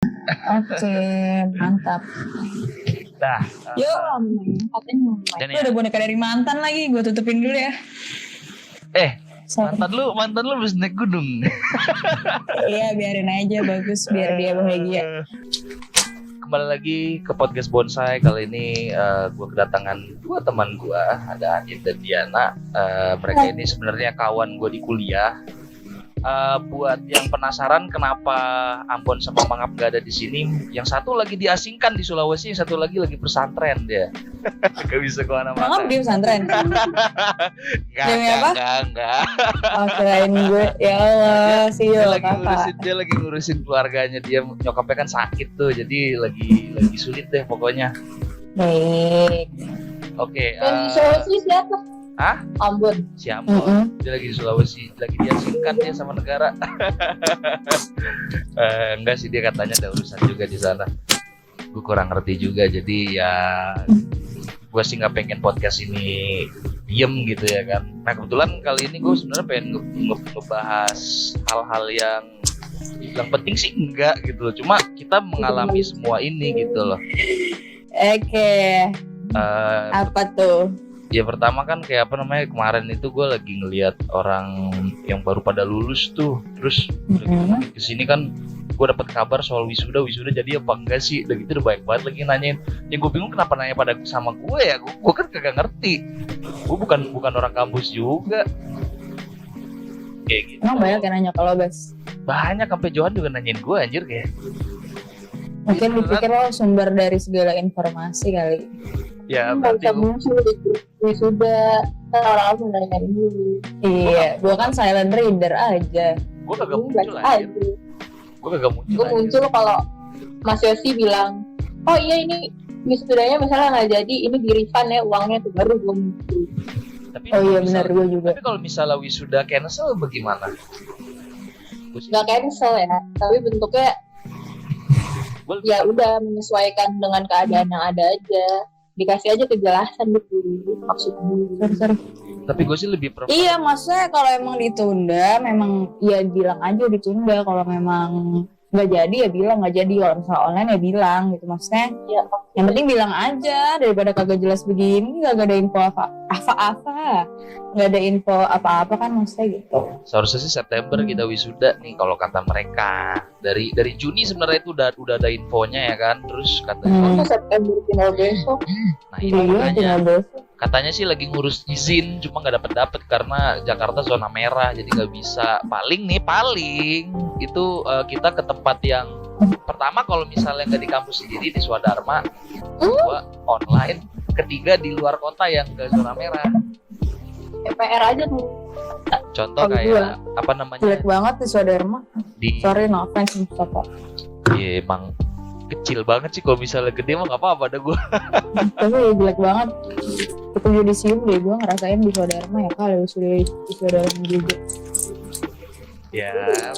Oke, mantap. Nah, Yo, Katanya dan lu ada boneka dari mantan lagi, gue tutupin dulu ya. Sorry. mantan lu habis naik gunung. Iya, biarin aja, bagus biar dia bahagia. Kembali lagi ke podcast Bonsai. Kali ini gue kedatangan dua teman gue, ada Anit dan Diana. Mereka ini sebenarnya kawan gue di kuliah. Buat yang penasaran kenapa Ambon sama Mangap gak ada di sini, yang satu lagi diasingkan di Sulawesi, yang satu lagi pesantren dia. Gak bisa kemana-mana. Mangap di pesantren. Enggak. Oh, kirain gue, ya Allah, sih Dia lagi ngurusin keluarganya. Dia nyokapnya kan sakit tuh, jadi lagi sulit deh pokoknya. Baik. Oke. Yang di Sulawesi siapa? Ambon. Si Ambon. Dia lagi di Sulawesi, lagi diasingkan dia sama negara. Enggak sih, dia katanya ada urusan juga di sana. Gue kurang ngerti juga, jadi ya gue sih nggak pengen podcast ini diem gitu ya kan. Nah kebetulan kali ini gue sebenarnya pengen ngebahas hal-hal yang penting sih enggak gitu loh. Cuma kita mengalami semua ini gitu loh. Oke. Apa tuh? Ya pertama kan kayak kemarin itu gue lagi ngelihat orang yang baru pada lulus tuh, terus kesini kan gue dapet kabar soal wisuda jadi apa enggak sih, udah gitu udah banyak banget lagi nanyain. Ya gue bingung kenapa nanya pada sama gue ya, gue kan kagak ngerti, gue bukan orang kampus juga kayak gitu. Emang banyak yang nanya kalau Bas? Banyak, sampai Johan juga nanyain gue anjir kayak. Mungkin dipikir lo sumber dari segala informasi kali. Ya Nggak berarti bisa muncul di wisuda, kan orang-orang nanya dulu. Iya, gue kan silent reader aja. gue kagak muncul Baca anjir. aja. Gue kagak muncul. Gue muncul kalau Mas Yosi bilang, oh iya ini wisudanya misalnya nggak jadi, ini di refund ya uangnya tuh, baru gue muncul. Tapi Oh iya benar, gue juga. Tapi kalau misalnya wisuda cancel bagaimana? Nggak cancel ya, tapi bentuknya ya udah menyesuaikan dengan keadaan yang ada aja, dikasih aja kejelasan gitu maksudnya. Sorry. Tapi gue sih lebih prefer. Iya, maksudnya kalau emang ditunda, memang ya bilang aja ditunda. Kalau memang nggak jadi ya bilang nggak jadi. Kalau misalnya online ya bilang gitu. Maksudnya Ya, yang penting bilang aja, daripada kagak jelas begini, kagak ada info apa-apa, nggak ada info apa-apa kan maksudnya gitu. Seharusnya sih September kita wisuda nih kalau kata mereka. Dari Juni sebenarnya itu udah ada infonya ya kan. Terus katanya September tinggal besok. nah ini Iya, makanya tinggal besok. katanya sih lagi ngurus izin, cuma nggak dapet karena Jakarta zona merah, jadi nggak bisa. Paling itu kita ke tempat yang pertama kalau misalnya nggak di kampus sendiri di Swadharma, kedua online, ketiga di luar kota yang ke zona merah. PR aja tuh. Nah, contoh Oh, kayak iya. apa namanya Jelek banget di Swadharma. di Sorry, no offense Mustafa. ya, emang kecil banget sih, kalau misalnya gede mah nggak apa-apa ada gue. Tapi jelek banget. Itu yudisium deh, gue ngerasain di Swadharma ya kali di Swadharma juga. Ya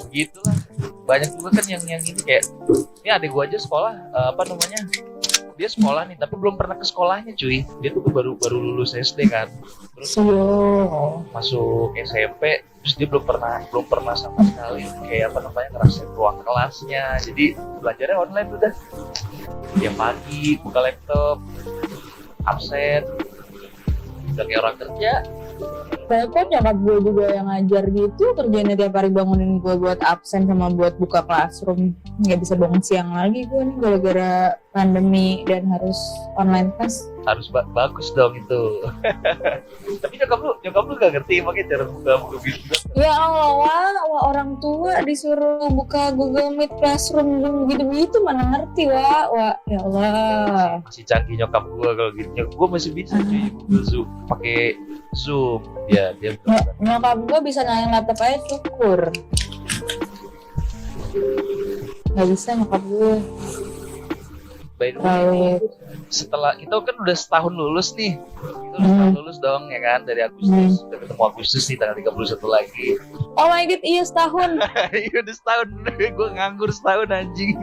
begitulah, banyak juga kan yang ini kayak ini adik gue aja sekolah dia sekolah nih tapi belum pernah ke sekolahnya cuy. Dia tuh baru lulus SD kan, terus masuk SMP, terus dia belum pernah sama sekali kayak ngerasain ruang kelasnya. Jadi belajarnya online udah tiap pagi buka laptop absen udah kayak orang kerja. Bahkan nyokap gue juga yang ngajar gitu, kerjanya tiap hari bangunin gue buat absen sama buat buka classroom. Nggak bisa bangun siang lagi gue nih gara-gara pandemi dan harus online class. Harus bagus dong itu. Tapi nyokap lu gak ngerti makanya cara buka gitu. Ya Allah, wah orang tua disuruh buka Google Meet Classroom gitu-gitu mana ngerti wah ya Allah. Masih canggih nyokap gue kalau gitu. Nyokap gue masih bisa cuy Google Zoom, pakai Zoom. Ya dia Nyokap gue bisa nyalain laptop aja syukur. Nggak bisa nyokap gue. by the way, setelah kita kan udah setahun lulus nih. Kita udah setahun lulus dong ya kan, dari Agustus. Udah ketemu Agustus nih, tanggal 31 lagi. Oh my god, iya setahun. Iya udah setahun. Gue nganggur setahun anjing.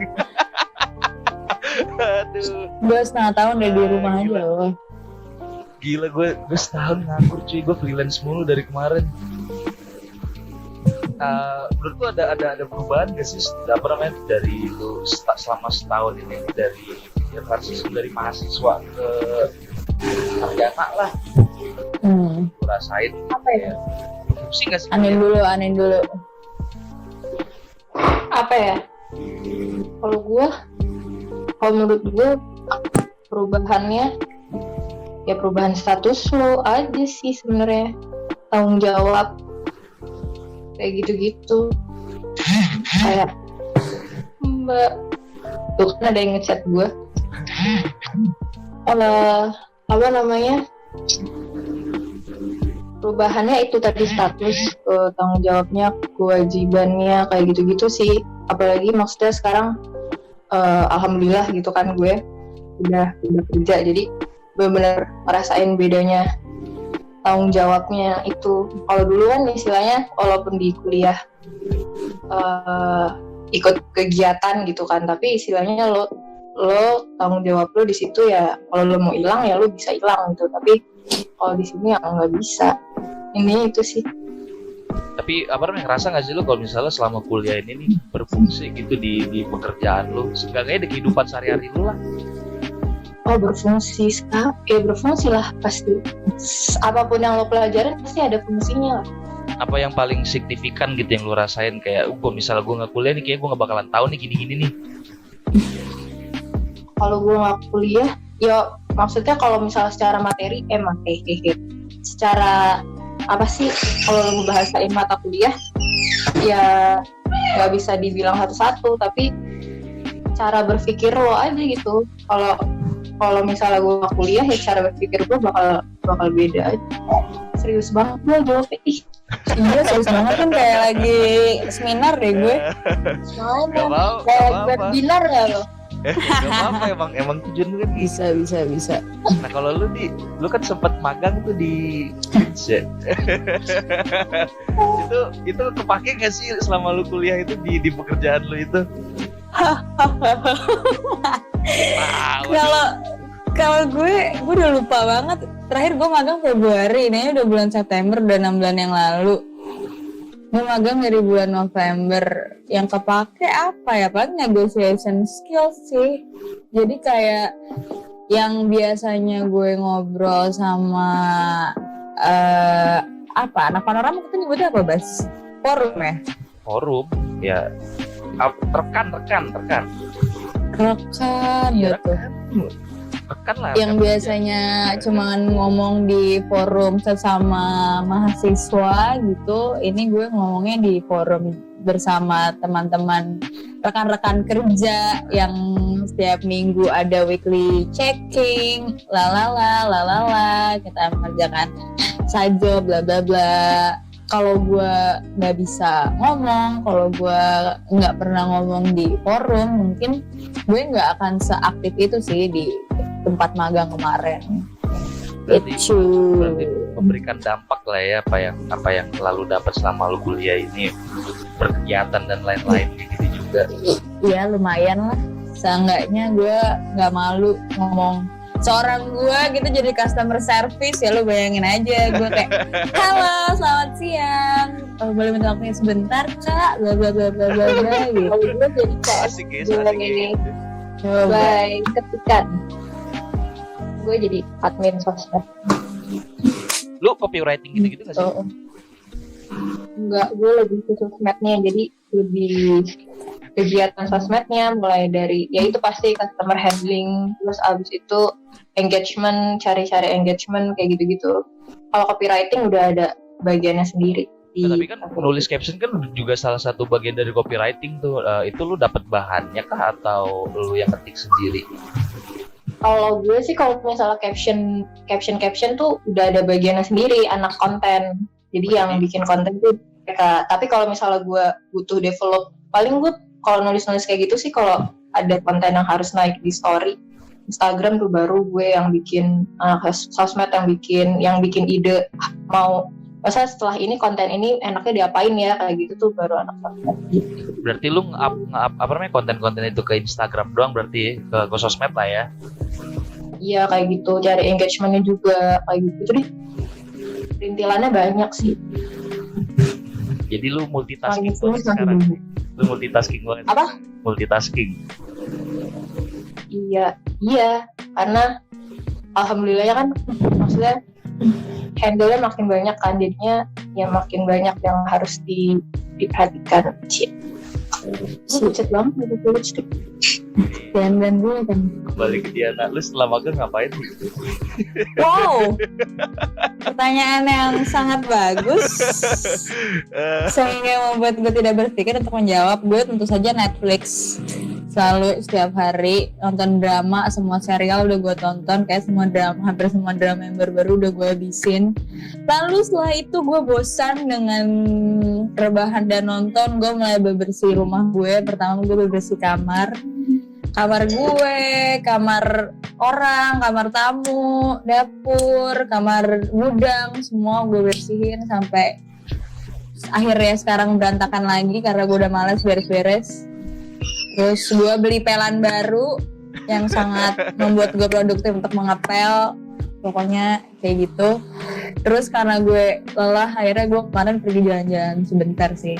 Aduh. Gue setengah tahun udah di rumah aja loh. Gila, gue setahun nganggur cuy. Gue freelance mulu dari kemarin. menurut lu ada perubahan gak sih apa namanya dari lu selama setahun ini dari ya, transisi dari mahasiswa ke sarjana lah? Lu rasain Apa ya? pusing gak sih? Anin dulu. Apa ya? Kalau menurut gue perubahannya ya perubahan status lo aja sih sebenarnya, tanggung jawab kayak gitu-gitu. Kayak Mbak tuh kan ada yang ngechat gue, apa namanya, perubahannya itu tadi status, tanggung jawabnya, kewajibannya kayak gitu-gitu sih. Apalagi maksudnya sekarang alhamdulillah gitu kan gue udah kerja, jadi benar-benar ngerasain bedanya tanggung jawabnya itu. Kalau dulu kan istilahnya walaupun di kuliah ikut kegiatan gitu kan, tapi istilahnya lo tanggung jawab lo di situ ya, kalau lo mau hilang ya lo bisa hilang gitu. Tapi kalau di sini ya nggak bisa. Ini itu sih. Tapi apa namanya, ngerasa nggak sih lo kalau misalnya selama kuliah ini nih berfungsi gitu di pekerjaan lo, seenggaknya di kehidupan sehari-hari lo lah? Oh, berfungsi sekali. Ya berfungsi lah pasti. Apapun yang lo pelajarin pasti ada fungsinya lah. Apa yang paling signifikan gitu yang lo rasain kayak, kok misalnya gue nggak kuliah nih, kayak gue nggak bakalan tahu nih gini-gini nih. Kalau gue nggak kuliah, ya maksudnya kalau misalnya secara materi, secara apa sih? Kalau lo ngebahasain mata kuliah, ya nggak bisa dibilang satu-satu, tapi cara berpikir lo aja gitu. Kalau misalnya gue gak kuliah ya cara berpikir gue bakal beda aja. Serius banget gue jawabnya. Iya serius banget kan, kayak lagi seminar deh gue. Gak mau, kayak webinar gak lo? Gak apa-apa, emang tujuan lu kan Bisa. Nah kalau lu kan sempat magang tuh di itu kepake gak sih selama lu kuliah itu di pekerjaan lu itu? Kalau gue udah lupa banget. Terakhir gue magang Februari, ini udah bulan September, udah 6 bulan yang lalu. Gue magang dari bulan November. Yang kepake apa ya? Paling negotiation skills sih. Jadi kayak yang biasanya gue ngobrol sama anak panorama, kita nyebutnya apa, Bas? Forum ya? Forum, ya. Rekan gitu. Rekan lah. Yang biasanya cuman ngomong di forum sesama mahasiswa gitu, ini gue ngomongnya di forum bersama teman-teman rekan-rekan kerja yang setiap minggu ada weekly checking, lalala, kita mengerjakan saja bla bla bla. Kalau gue nggak bisa ngomong, kalau gue nggak pernah ngomong di forum, mungkin gue nggak akan seaktif itu sih di tempat magang kemarin. Berarti memberikan dampak lah ya, apa yang lalu dapat selama lu kuliah ini, berkegiatan dan lain-lain gitu juga. Iya lumayan lah, seenggaknya gue nggak malu ngomong. Seorang gue gitu jadi customer service ya, lu bayangin aja gue kayak halo selamat siang, boleh minta waktunya sebentar kak, bla bla bla bla bla gitu. Gue jadi kayak Asik ya. Bye, ketikan. Gue jadi admin sosmed. Lu copywriting gitu-gitu gak sih? Enggak, gue lebih ke sosmednya, jadi lebih kegiatan sosmednya mulai dari ya itu pasti customer handling, terus abis itu engagement, cari-cari engagement kayak gitu-gitu. Kalau copywriting udah ada bagiannya sendiri. Tapi kan nulis caption kan juga salah satu bagian dari copywriting tuh. Itu lu dapat bahannya kah atau lu yang ketik sendiri? Kalau gue sih kalau misalnya caption tuh udah ada bagiannya sendiri, anak konten. Jadi yang bikin konten tuh mereka. Tapi kalau misalnya gue butuh develop, paling gue kalau nulis-nulis kayak gitu sih kalau ada konten yang harus naik di story Instagram tuh baru gue yang bikin sosmed yang bikin ide mau masa setelah ini konten ini enaknya diapain ya kayak gitu tuh baru anak sosmed gitu. Berarti lu nge-up konten-konten itu ke Instagram doang berarti ke sosmed lah ya? Iya kayak gitu, cari engagementnya juga kayak gitu deh. Rintilannya banyak sih. Jadi lu multitasking Paling banget sulit sekarang. masih Lu multitasking banget. Apa? Multitasking. Iya, karena alhamdulillahnya kan maksudnya handle-nya makin banyak kan, jadinya ya makin banyak yang harus diperhatikan. Bucet banget gitu lipstick. Dan gue kan. Kembali ke Diana, lu setelah magang ngapain? Wow, pertanyaan yang sangat bagus sehingga membuat gue tidak berpikir untuk menjawab. Gue tentu saja Netflix, selalu setiap hari nonton drama, semua serial udah gue tonton, kayak semua drama, hampir semua drama yang baru-baru udah gue habisin. Lalu setelah itu gue bosan dengan rebahan dan nonton, gue mulai bebersih rumah gue. Pertama gue bebersih kamar gue, kamar orang, kamar tamu, dapur, kamar gudang, semua gue bersihin sampai akhirnya sekarang berantakan lagi karena gue udah malas beres-beres. Terus gue beli pelan baru yang sangat membuat gue produktif untuk mengepel, pokoknya kayak gitu. Terus karena gue lelah, akhirnya gue kemarin pergi jalan-jalan sebentar sih,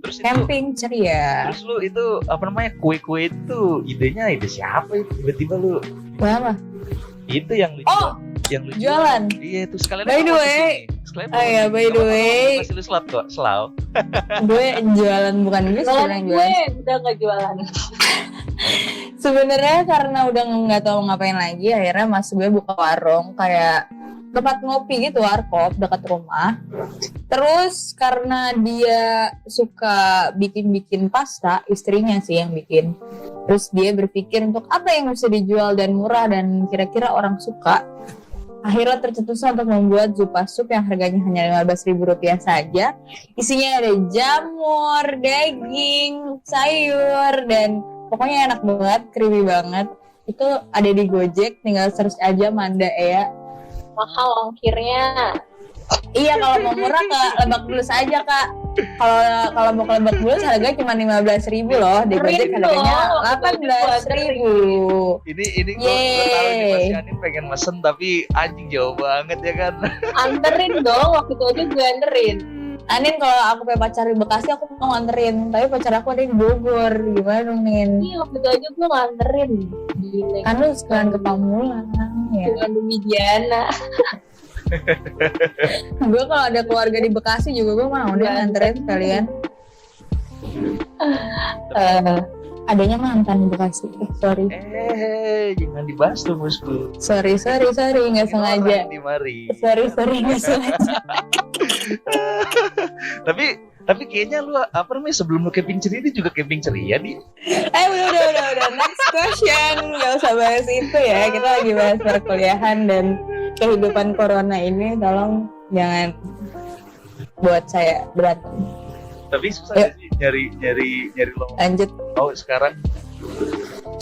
Terus itu, camping ceria. terus lu itu apa namanya, kue-kue itu ide siapa itu? Tiba-tiba lu Apa? itu yang lu yang lu jualan. Iya itu sekalian. By the way, by the way, masih lu selat kok, selau. gue jualan, bukan gue sebenarnya gue jualan. udah nggak jualan. Sebenarnya karena udah nggak tahu ngapain lagi, akhirnya mas gue buka warung kayak tempat ngopi gitu, warkop dekat rumah. Terus karena dia suka bikin pasta, istrinya sih yang bikin. Terus dia berpikir untuk apa yang bisa dijual dan murah dan kira-kira orang suka. Akhirnya tercetuslah untuk membuat Zupa Sup yang harganya hanya Rp15.000 saja. Isinya ada jamur, daging, sayur, dan pokoknya enak banget, creamy banget. Itu ada di Gojek, tinggal search aja Manda Ea. Mahal ongkirnya. Iya, kalau mau murah ke Lebak Bulus aja, Kak. Kalau mau ke Lebak Bulus harganya cuma 15.000 loh, di Gojek harganya 18.000. Ini gue tahu nih Mas Yanin pengen mesen tapi anjing jauh banget ya kan. Anterin dong, waktu itu aja gue anterin. Anin, kalau aku punya pacar di Bekasi aku mau nganterin, tapi pacar aku ada di Bogor, gimana dong Nin? Iya, waktu itu aja gue nganterin. Gila. Kan lu sekalian ke Pamulang ya. Dengan demi Diana. Gue kalau ada keluarga di Bekasi juga gue mau deh nganterin sekalian. Adanya mantan di Bekasi. Sorry. Jangan dibahas tuh musku. Sorry, nggak sengaja. Sorry, nggak sengaja. Tapi kayaknya lu apa namanya, sebelum lu camping ceria dia juga camping ceria nih. Udah. Next question. Gak usah bahas itu ya. Kita lagi bahas perkuliahan dan kehidupan corona ini. Tolong jangan buat saya berantem. Tapi susah gak sih nyari lo. Lanjut. Oh sekarang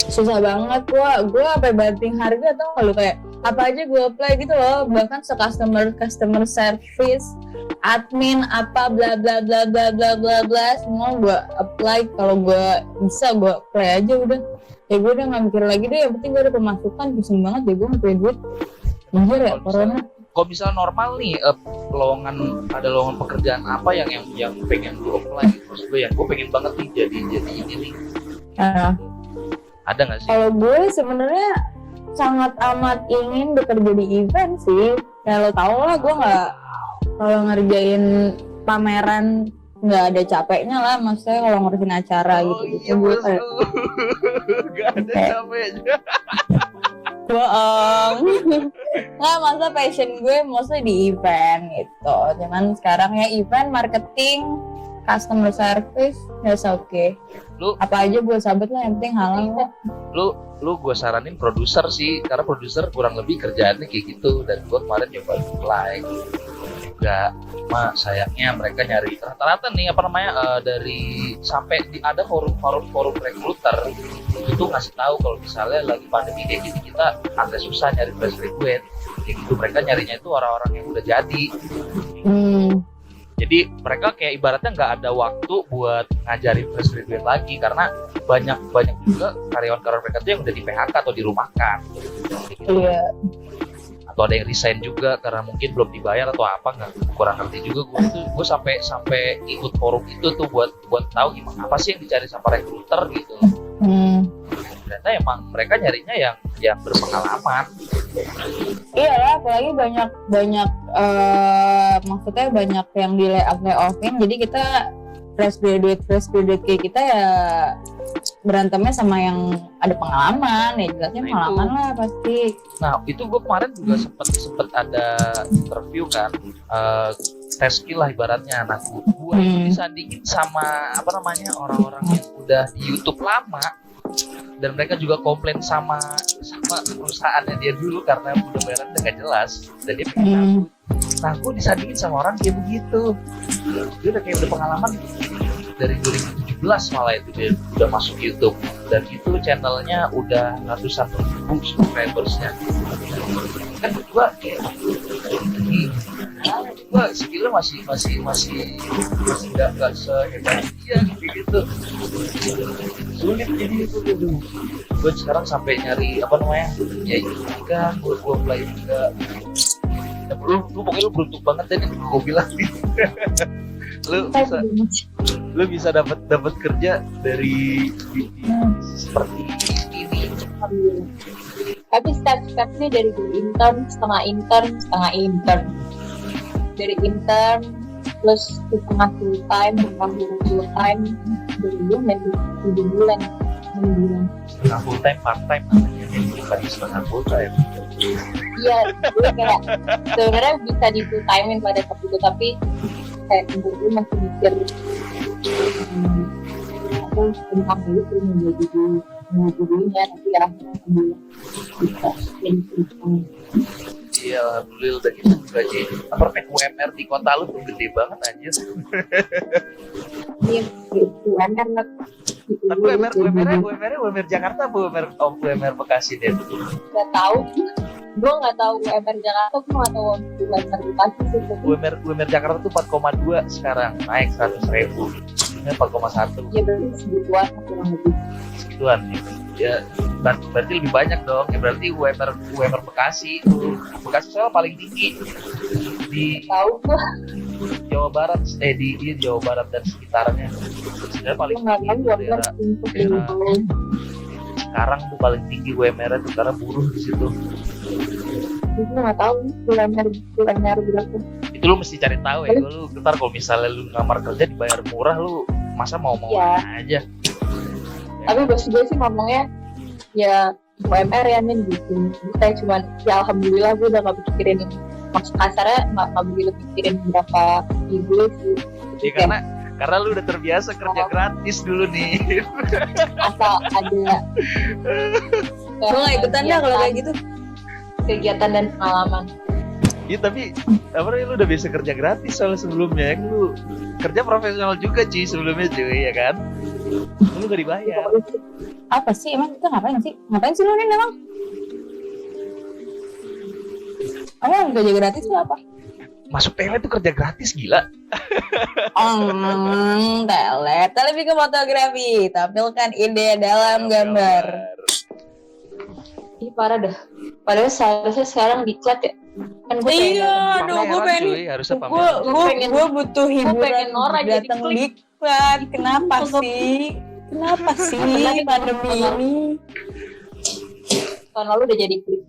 Susah banget. Gue sampai banting harga tau gak lu, kayak apa aja gue apply gitu loh. Bahkan customer service, admin apa bla bla bla bla bla bla bla, semua gue apply. Kalau gue bisa gue apply aja udah. Ya gue udah gak mikir lagi deh, yang penting gue ada pemasukan. Pusing banget deh gue gak punya duit. Anjir ya corona. Kalau misalnya normal nih, ada lowongan pekerjaan apa yang pengen lu apply? Terus gue pengen banget nih jadi ini nih. Ada nggak sih? Kalau gue sebenarnya sangat amat ingin bekerja di event sih. Ya lo tau lah, gue nggak, kalau ngerjain pameran nggak ada capeknya lah. Maksudnya kalau ngurusin acara gitu. Iya, gue kayak nggak ada capeknya. bohong. Nggak, masa passion gue mostly di event gitu. Cuman sekarang ya event, marketing, customer service, that's okay. Lu apa aja gue sabet lah, yang penting halal lah. Lu gue saranin produser sih, karena produser kurang lebih kerjaannya kayak gitu. Dan gue kemarin nyoba apply juga, cuma sayangnya mereka nyari rata-rata nih dari sampai ada forum recruiter itu ngasih tahu kalau misalnya lagi pandemi kayak gini kita agak susah nyari fresh graduate kayak gitu. Mereka nyarinya itu orang-orang yang udah jadi. Jadi mereka kayak ibaratnya nggak ada waktu buat ngajarin fresh graduate lagi, karena banyak juga karyawan mereka tuh yang udah di PHK atau dirumahkan. Iya. atau ada yang resign juga karena mungkin belum dibayar atau apa, nggak kurang ngerti juga gue sampai ikut forum itu tuh buat tahu gimana apa sih yang dicari sama recruiter gitu. Ternyata emang mereka nyarinya yang berpengalaman. Iya lah, apalagi banyak maksudnya banyak yang di layoffin, jadi kita fresh graduate kayak kita ya berantemnya sama yang ada pengalaman, ya jelasnya pengalaman lah pasti. Nah itu gue kemarin juga sempet ada interview kan, tes skill lah ibaratnya. Nah gue itu disandingin sama orang-orang yang udah di YouTube lama, dan mereka juga komplain sama perusahaannya dia dulu karena udah bayaran udah gak jelas dan dia pengen cabut. Nah gue disandingin sama orang kayak begitu, dia udah kayak berpengalaman dari 2017 malah itu dia udah masuk YouTube, dan itu channelnya udah ratusan ribu subscribersnya. Kan gue kayak gue skillnya masih nggak sehebat dia gitu. Sulit jadi itu tuh. Gue sekarang sampai nyari ya juga gue apply juga. Ya, lu pokoknya lu beruntung banget deh gue bilang gitu. lu bisa dapat kerja dari seperti ini. Tapi step-stepnya dari intern, setengah intern, dari intern plus setengah full time, full time dulu nanti 7 bulan. Setengah full time, part time namanya, bukan setengah full time. Iya, gue kayak sebenarnya bisa di full timein pada saat itu, tapi kayak gue masih mikir aku tentang itu menjadinya nanti ya bisa iya, alhamdulillah udah gitu gaji UMR di kota lu tuh gede banget aja. Iya, UMR lah. Tapi UMR Jakarta apa UMR Bekasi deh? Gak tahu. Gue nggak tahu UMR Jakarta, gue nggak tahu UMR Bekasi sih. UMR Jakarta tuh 4,2 sekarang, naik 100.000. Ini 4,1. Iya berarti segituan kurang lebih. Segituan ya. Berarti lebih banyak dong. Ya berarti UMR Bekasi soalnya paling tinggi di Jawa Barat, di Jawa Barat dan sekitarnya. Sebenarnya paling tinggi daerah sekarang tuh paling tinggi UMR itu karena buruh di situ. Gue nggak tahu UMR berapa. Itu lu mesti cari tahu ya. Lu ntar kalau misalnya lu ngelamar kerja dibayar murah, lu masa mau aja. Tapi bos gue sih ngomongnya ya UMR ya nih gitu. Saya cuma ya alhamdulillah gue udah nggak pikirin, maksud kasarnya nggak begitu pikirin berapa ribu sih. Ya, karena lu udah terbiasa kerja gratis dulu nih. Asal ada. Gue nggak ikutan dah kalau kayak gitu. Kegiatan dan pengalaman. Iya tapi lu udah bisa kerja gratis soalnya sebelumnya. Lu kerja profesional juga cuy sebelumnya cuy, ya kan? Lu gak dibayar. Apa sih emang kita ngapain sih lu nih emang? Emang kerja gratis itu apa? Masuk tele tuh kerja gratis, gila. Tele bikin fotografi, tampilkan ide dalam gambar. Ih parah dah. Padahal seharusnya sekarang diklat ya. Kan gue gue butuh hiburan datang diklat. Kenapa sih pandemi ini? Tahun lalu udah jadi klip.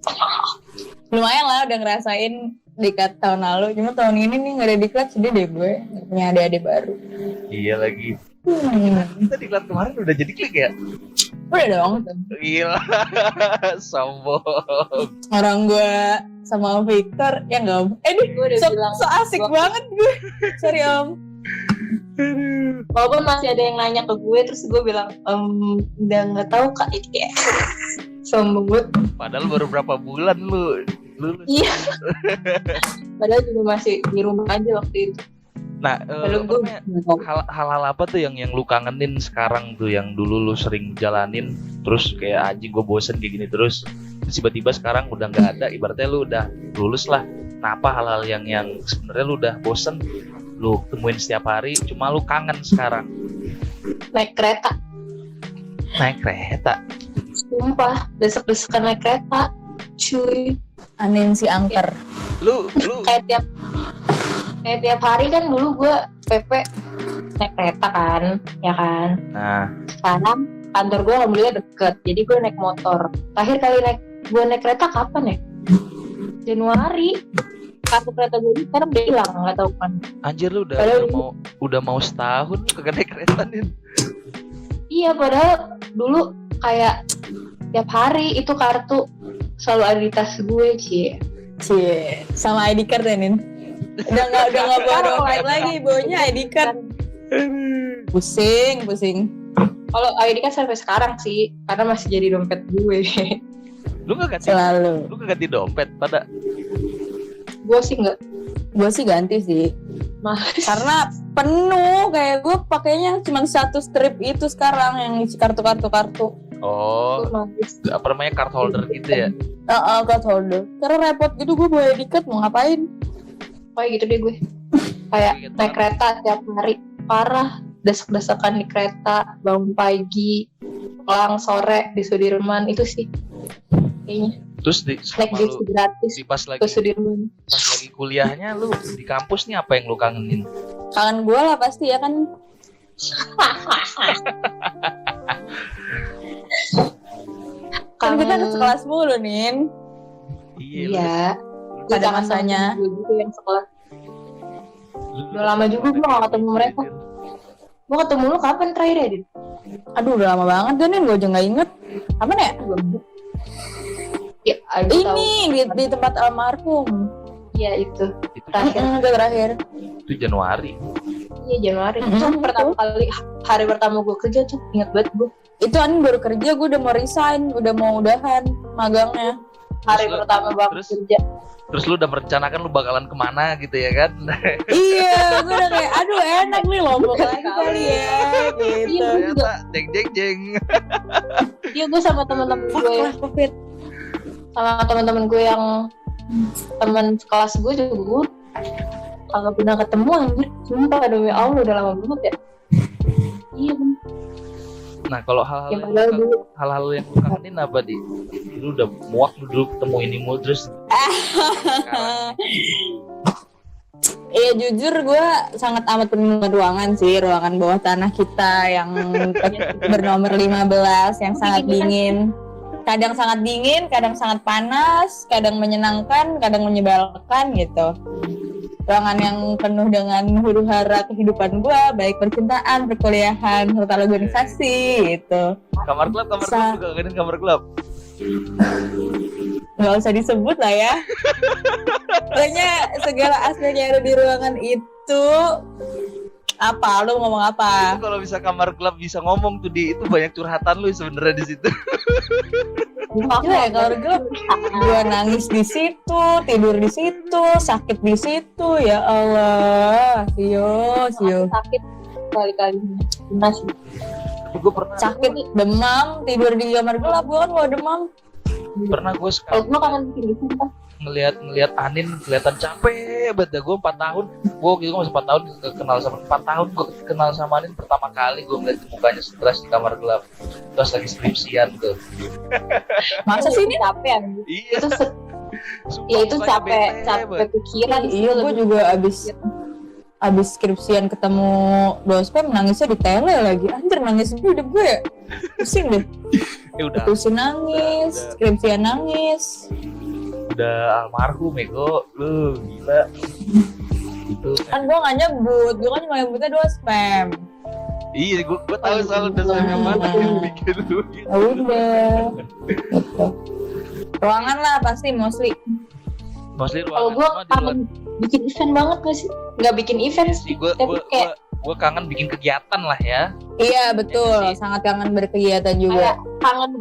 Lumayan lah udah ngerasain diklat tahun lalu. Cuma tahun ini nih nggak ada diklat, sedih deh gue. Nggak punya adik-adik baru. Iya lagi. Kita diklat kemarin udah jadi klik ya? Udah dong. Gila. Sombong. Orang gue sama Victor ya nggak om. So asik banget gue. Sorry om. Walaupun masih ada yang nanya ke gue, terus gue bilang udah nggak tahu kak itu ya. Sombong banget. Padahal baru berapa bulan lu lulus. Iya. Padahal juga masih di rumah aja waktu itu. Nah, hal-hal apa tuh yang lu kangenin sekarang tuh yang dulu lu sering jalanin terus kayak anjing gue bosen kayak gini terus tiba-tiba sekarang udah nggak ada, ibaratnya lu udah lulus lah. Nah, apa hal-hal yang sebenarnya lu udah bosen lu temuin setiap hari cuma lu kangen sekarang? Naik kereta. Sumpah, desek-desekan naik kereta, cuy. Anin si angker. Lu kayak tiap hari kan dulu gue PP naik kereta kan, ya kan. nah Sekarang kantor gue alhamdulillah deket, jadi gue naik motor. Terakhir kali gue naik kereta kapan ya? Januari. Kartu kereta gue sekarang udah hilang, nggak tahu kan. anjir lu udah mau setahun lu kagak naik kereta nih. Iya, padahal dulu kayak tiap hari itu kartu selalu ada di tas gue, Cie. Sama ID card ya, Nin? Udah nggak bawa dompet lagi, bawanya ID card. Pusing. Kalau ID card sampai sekarang sih, karena masih jadi dompet gue. Lu gak ganti Selalu. Lu gak ganti dompet pada Gue sih nggak. Gue sih ganti sih. Karena penuh, kayak gue pakainya cuma satu strip itu sekarang yang isi kartu. oh apa namanya card holder gitu ya. Card holder. Karena repot gitu, gue bawa ID card mau ngapain? Kayak gitu deh gue. Kayak naik kereta tiap hari, parah. Desek-desekan di kereta, bangun pagi, pulang sore di Sudirman, itu sih kayaknya. Terus Naik bis gratis pas ke Sudirman. lagi kuliahnya lu di kampus nih apa yang lu kangenin? Kangen gue lah pasti ya kan. Kan kita ke sekelas mulu, Nin. Iya. Pada masanya. Gue juga yang sekelas. Udah lama juga gue gak ketemu mereka. Gue ketemu lu kapan terakhir ya, Din? Aduh, udah lama banget kan, Nin. Gue aja gak inget. Kapan ya? Ya, ini di tempat almarhum. Iya, itu. Terakhir. Itu Januari. Iya, Januari. Itu pertama kali, hari pertama gue kerja tuh. Ingat banget gue. Itu Anin baru kerja, gue udah mau resign, udah mau udahan magangnya. Hari pertama banget kerja. Terus lu udah merencanakan lu bakalan kemana gitu ya kan? Iya, gue udah kayak, aduh enak nih Lombok lagi kali ya, gitu. Ternyata jeng. Iya, gue sama teman-teman gue yang COVID. Sama teman-teman gue yang teman kelas gue juga gue kagak pernah ketemu anjir. Sumpah demi Allah udah lama banget ya. Iya bener. Nah kalau hal-hal yang lu kangenin apa di? Lu udah muak lu dulu ketemu ini mulu terus. Iya jujur gue sangat amat penuh ruangan sih, ruangan bawah tanah kita yang bernomor 15 yang sangat dingin. Kadang sangat dingin, kadang sangat panas, kadang menyenangkan, kadang menyebalkan gitu. Ruangan yang penuh dengan huru-hara kehidupan gue, baik percintaan, perkuliahan, serta organisasi gitu. Kamar klub juga kangenin kamar klub. Gak usah disebut lah ya. Pokoknya segala aspek yang ada di ruangan itu. Apa? Lu ngomong apa? Itu kalau bisa kamar klub bisa ngomong tuh itu banyak curhatan lu sebenarnya di situ. Iya, kamar klub gue nangis di situ, tidur di situ, sakit di situ, ya Allah, sio. Sakit kali-kali masih. Gue pernah Sakit, demam, tidur di kamar gelap, gue kan gak demam. Pernah gue Kalau sekali gue kangen bikin gitu kan. ngelihat Anin kelihatan capek banget. Gue 4 tahun, gue gitu masih 4 tahun kenal sama 4 tahun gue kenal sama Anin pertama kali gue ngeliat mukanya stres di kamar gelap. Terus lagi skripsian tuh. Masa sih ini? Capek anjir. Iya. Itu ya itu capek pikiran. Iya, gue juga abis skripsian ketemu dospem nangisnya di tele lagi. Anjir nangis hidup gue ya. Pusing deh. Udah. Putusin nangis, skripsian nangis. Udah almarhum Ego, lu gila. Itu Kan gue gak nyebut, gue kan cuma nyebutnya dospem. iya, gue tahu soal udah sampai mana yang bikin lu gitu. Udah. Gitu. Ruangan lah pasti mostly. Mostly Kalau ruangan gue semua di luar. kangen bikin event banget gak sih? Gak bikin event sih, tapi kayak Gue kangen bikin kegiatan lah ya. Iya betul, sangat kangen berkegiatan juga. kayak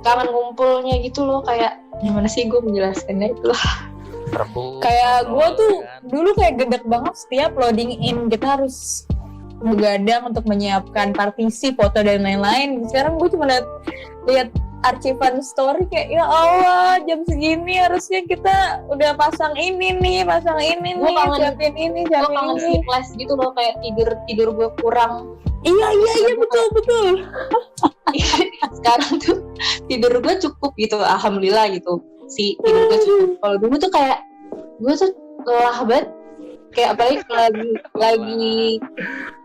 kangen ngumpulnya gitu loh, kayak gimana sih gue menjelaskannya itu lah. Kayak gue tuh dulu kayak gedek banget setiap loading in kita harus begadang untuk menyiapkan partisi, foto dan lain-lain. Sekarang gue cuma lihat archivan story kayak ya Allah jam segini harusnya kita udah pasang ini nih, siapin ini. Gue kangen sleepless gitu loh, kayak tidur gue kurang. Iya betul. Sekarang tuh tidur gue cukup gitu, alhamdulillah gitu. sih, tidur gue cukup. Kalau dulu tuh kayak gue tuh lelah banget, kayak apalagi lagi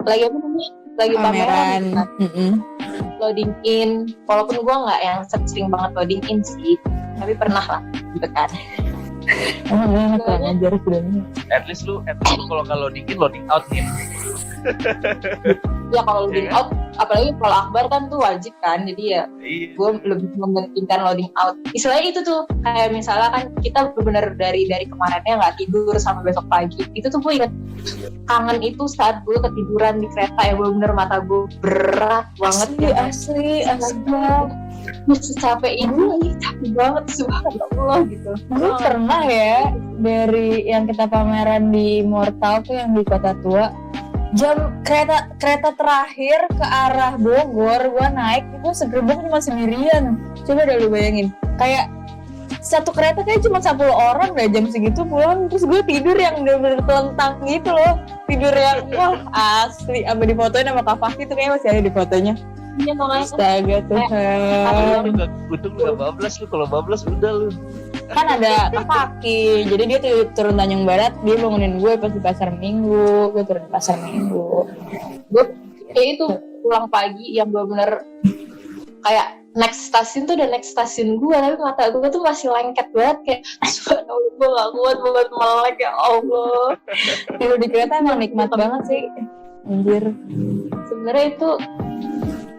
apa namanya, lagi pameran kan. Loading in, walaupun gue nggak yang sering banget loading in sih, tapi pernah lah gitu kan. Emang kurang ajar sebenarnya. At least lu kalau loading in, loading out nih. Ya kalau loading out, apalagi kalau akbar kan tuh wajib kan, jadi ya gue lebih mementingkan loading out. Istilahnya itu tuh kayak misalnya kan kita benar dari kemarinnya nggak tidur sampai besok pagi. Itu tuh gue inget kangen itu saat gue ketiduran di kereta ya, bener mata gue berat banget. Asli. Masih capek ini, capek banget subhanallah gitu. Gue pernah ya dari yang kita pameran di Immortal tuh yang di Kota Tua, jam kereta terakhir ke arah Bogor, gue naik itu segerbong cuma sendirian. Coba deh lu bayangin, kayak satu kereta kayak cuma 10 orang deh jam segitu pulang, terus gue tidur yang bener-bener telentang gitu loh, tidur yang wah asli. Apa difotoin sama Kak Fakti tuh kayaknya masih ada di fotonya. Iya makanya. Astaga Tuhan. Untung lu gak bablas, lu kalau bablas udah lu. Kan ada Kak Fakti, jadi dia turun Tanjung Barat, dia bangunin gue pas di pasar Minggu, gue turun di pasar Minggu. Gue kayak itu pulang pagi yang bener-bener kayak next stasiun tuh udah next stasiun gue, tapi mata gue tuh masih lengket banget, kayak subhanallah gue gak kuat banget melek ya Allah. Tidur di kereta emang nikmat banget sih, anjir. Sebenarnya itu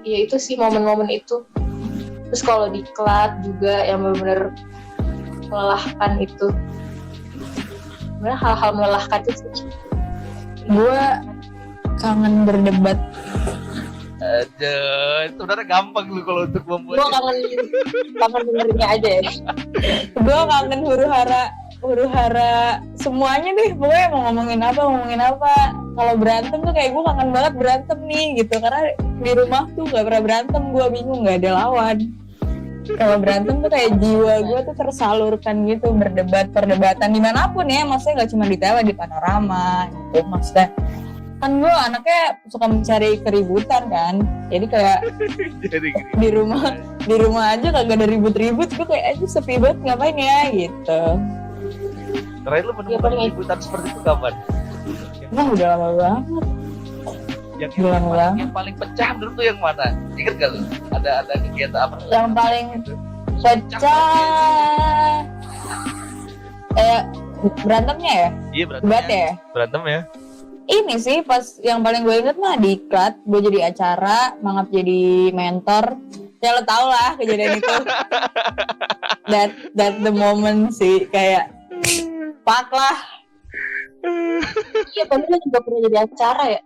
ya itu sih momen-momen itu. Terus kalau di klat juga yang bener-bener melelahkan itu, sebenarnya hal-hal melelahkan itu sih. Gue kangen berdebat. Aduh, sebenarnya gampang lu kalau untuk membuat. Gue kangen dengernya aja ya. Gue kangen huru hara semuanya deh, pokoknya mau ngomongin apa. Kalau berantem tuh kayak gue kangen banget berantem nih gitu, karena di rumah tuh gak pernah berantem, gue bingung gak ada lawan. Kalau berantem tuh kayak jiwa gue tuh tersalurkan gitu, perdebatan dimanapun ya, maksudnya gak cuma di tele, di panorama gitu. Maksudnya kan gue anaknya suka mencari keributan kan, jadi kayak di rumah aja kagak ada ribut-ribut, gue kayak aja sepi banget, ngapain ya gitu. Terakhir lu menemukan keributan seperti itu kapan? Nah udah lama banget. Yang paling pecah menurut tuh yang mana? Ingat gak lu? Ada kegiatan apa? Yang paling pecah berantemnya ya? Iya berantem ya. Ini sih pas yang paling gue inget mah di klat, gue jadi acara, Mangap jadi mentor. Ya lo tau lah kejadian itu. That the moment sih, kayak pak lah. Iya, tapi lu juga pernah jadi acara ya?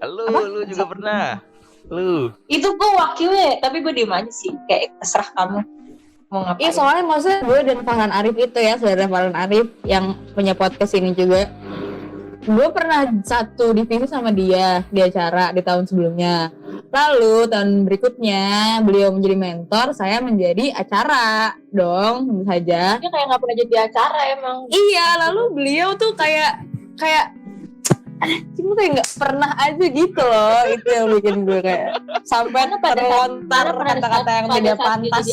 Lu juga pernah. Lu. Itu gue wakilnya, tapi gue diem aja sih. Kayak terserah kamu mau ngapain. Iya, soalnya maksudnya gue dan Farhan Arif itu ya, saudara Farhan Arif yang punya podcast ini juga. Gue pernah satu divisi sama dia di acara di tahun sebelumnya. Lalu tahun berikutnya beliau menjadi mentor, saya menjadi acara dong, tentu saja. Dia kayak nggak pernah jadi acara emang. Iya, lalu beliau tuh kayak cuma kayak nggak pernah aja gitu loh. Itu yang bikin gue kayak sampai terlontar kata-kata yang tidak pantas.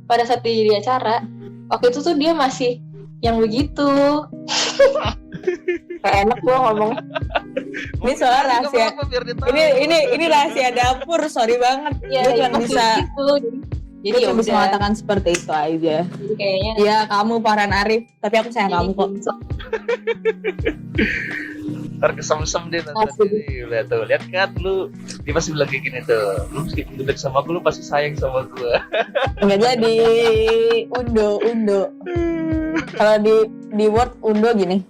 Pada saat dia jadi acara, waktu itu tuh dia masih yang begitu. Kayak enak gue ngomong. Ini soal rahasia. Ini rahasia dapur, sorry banget. Ya, gue cuma bisa gitu. Jadi gue bisa mengatakan seperti itu aja. Jadi kayaknya. Ya kamu Farhan Arif, tapi aku sayang kamu kok. Ntar kesem-sem deh nanti. Lihat kan lu, dia pasti bilang kayak gini tuh. Lu meskipun gede sama aku, lu pasti sayang sama gue. Enggak jadi. Undo. Kalau di Word Undo gini.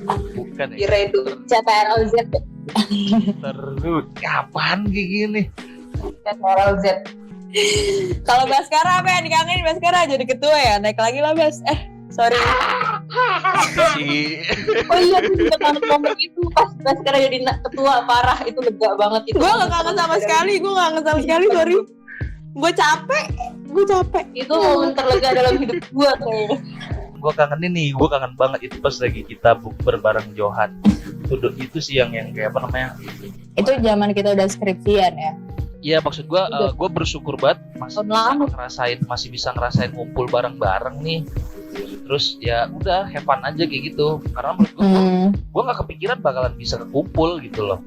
Bukan ya. Kira itu CTRL-Z. Terus kapan kayak gini? CTRL-Z. Kalau Baskara apa yang dikangenin? Baskara jadi ketua ya, naik lagi lah Bas. Sorry. Oh iya, aku juga kangen momen itu pas Baskara jadi ketua, parah itu, lega banget itu. Gue gak kangen sama sekali, sorry. Gue capek. Itu momen terlega dalam hidup gue kayaknya. Gue kangen banget itu pas lagi kita bukber bareng Johan. Itu sih yang kayak apa namanya? Itu zaman kita udah skripsian ya. Iya maksud gue bersyukur banget masih bisa ngerasain ngumpul bareng-bareng nih. Terus ya udah have fun aja kayak gitu. Karena menurut gue nggak kepikiran bakalan bisa kekumpul gitu loh.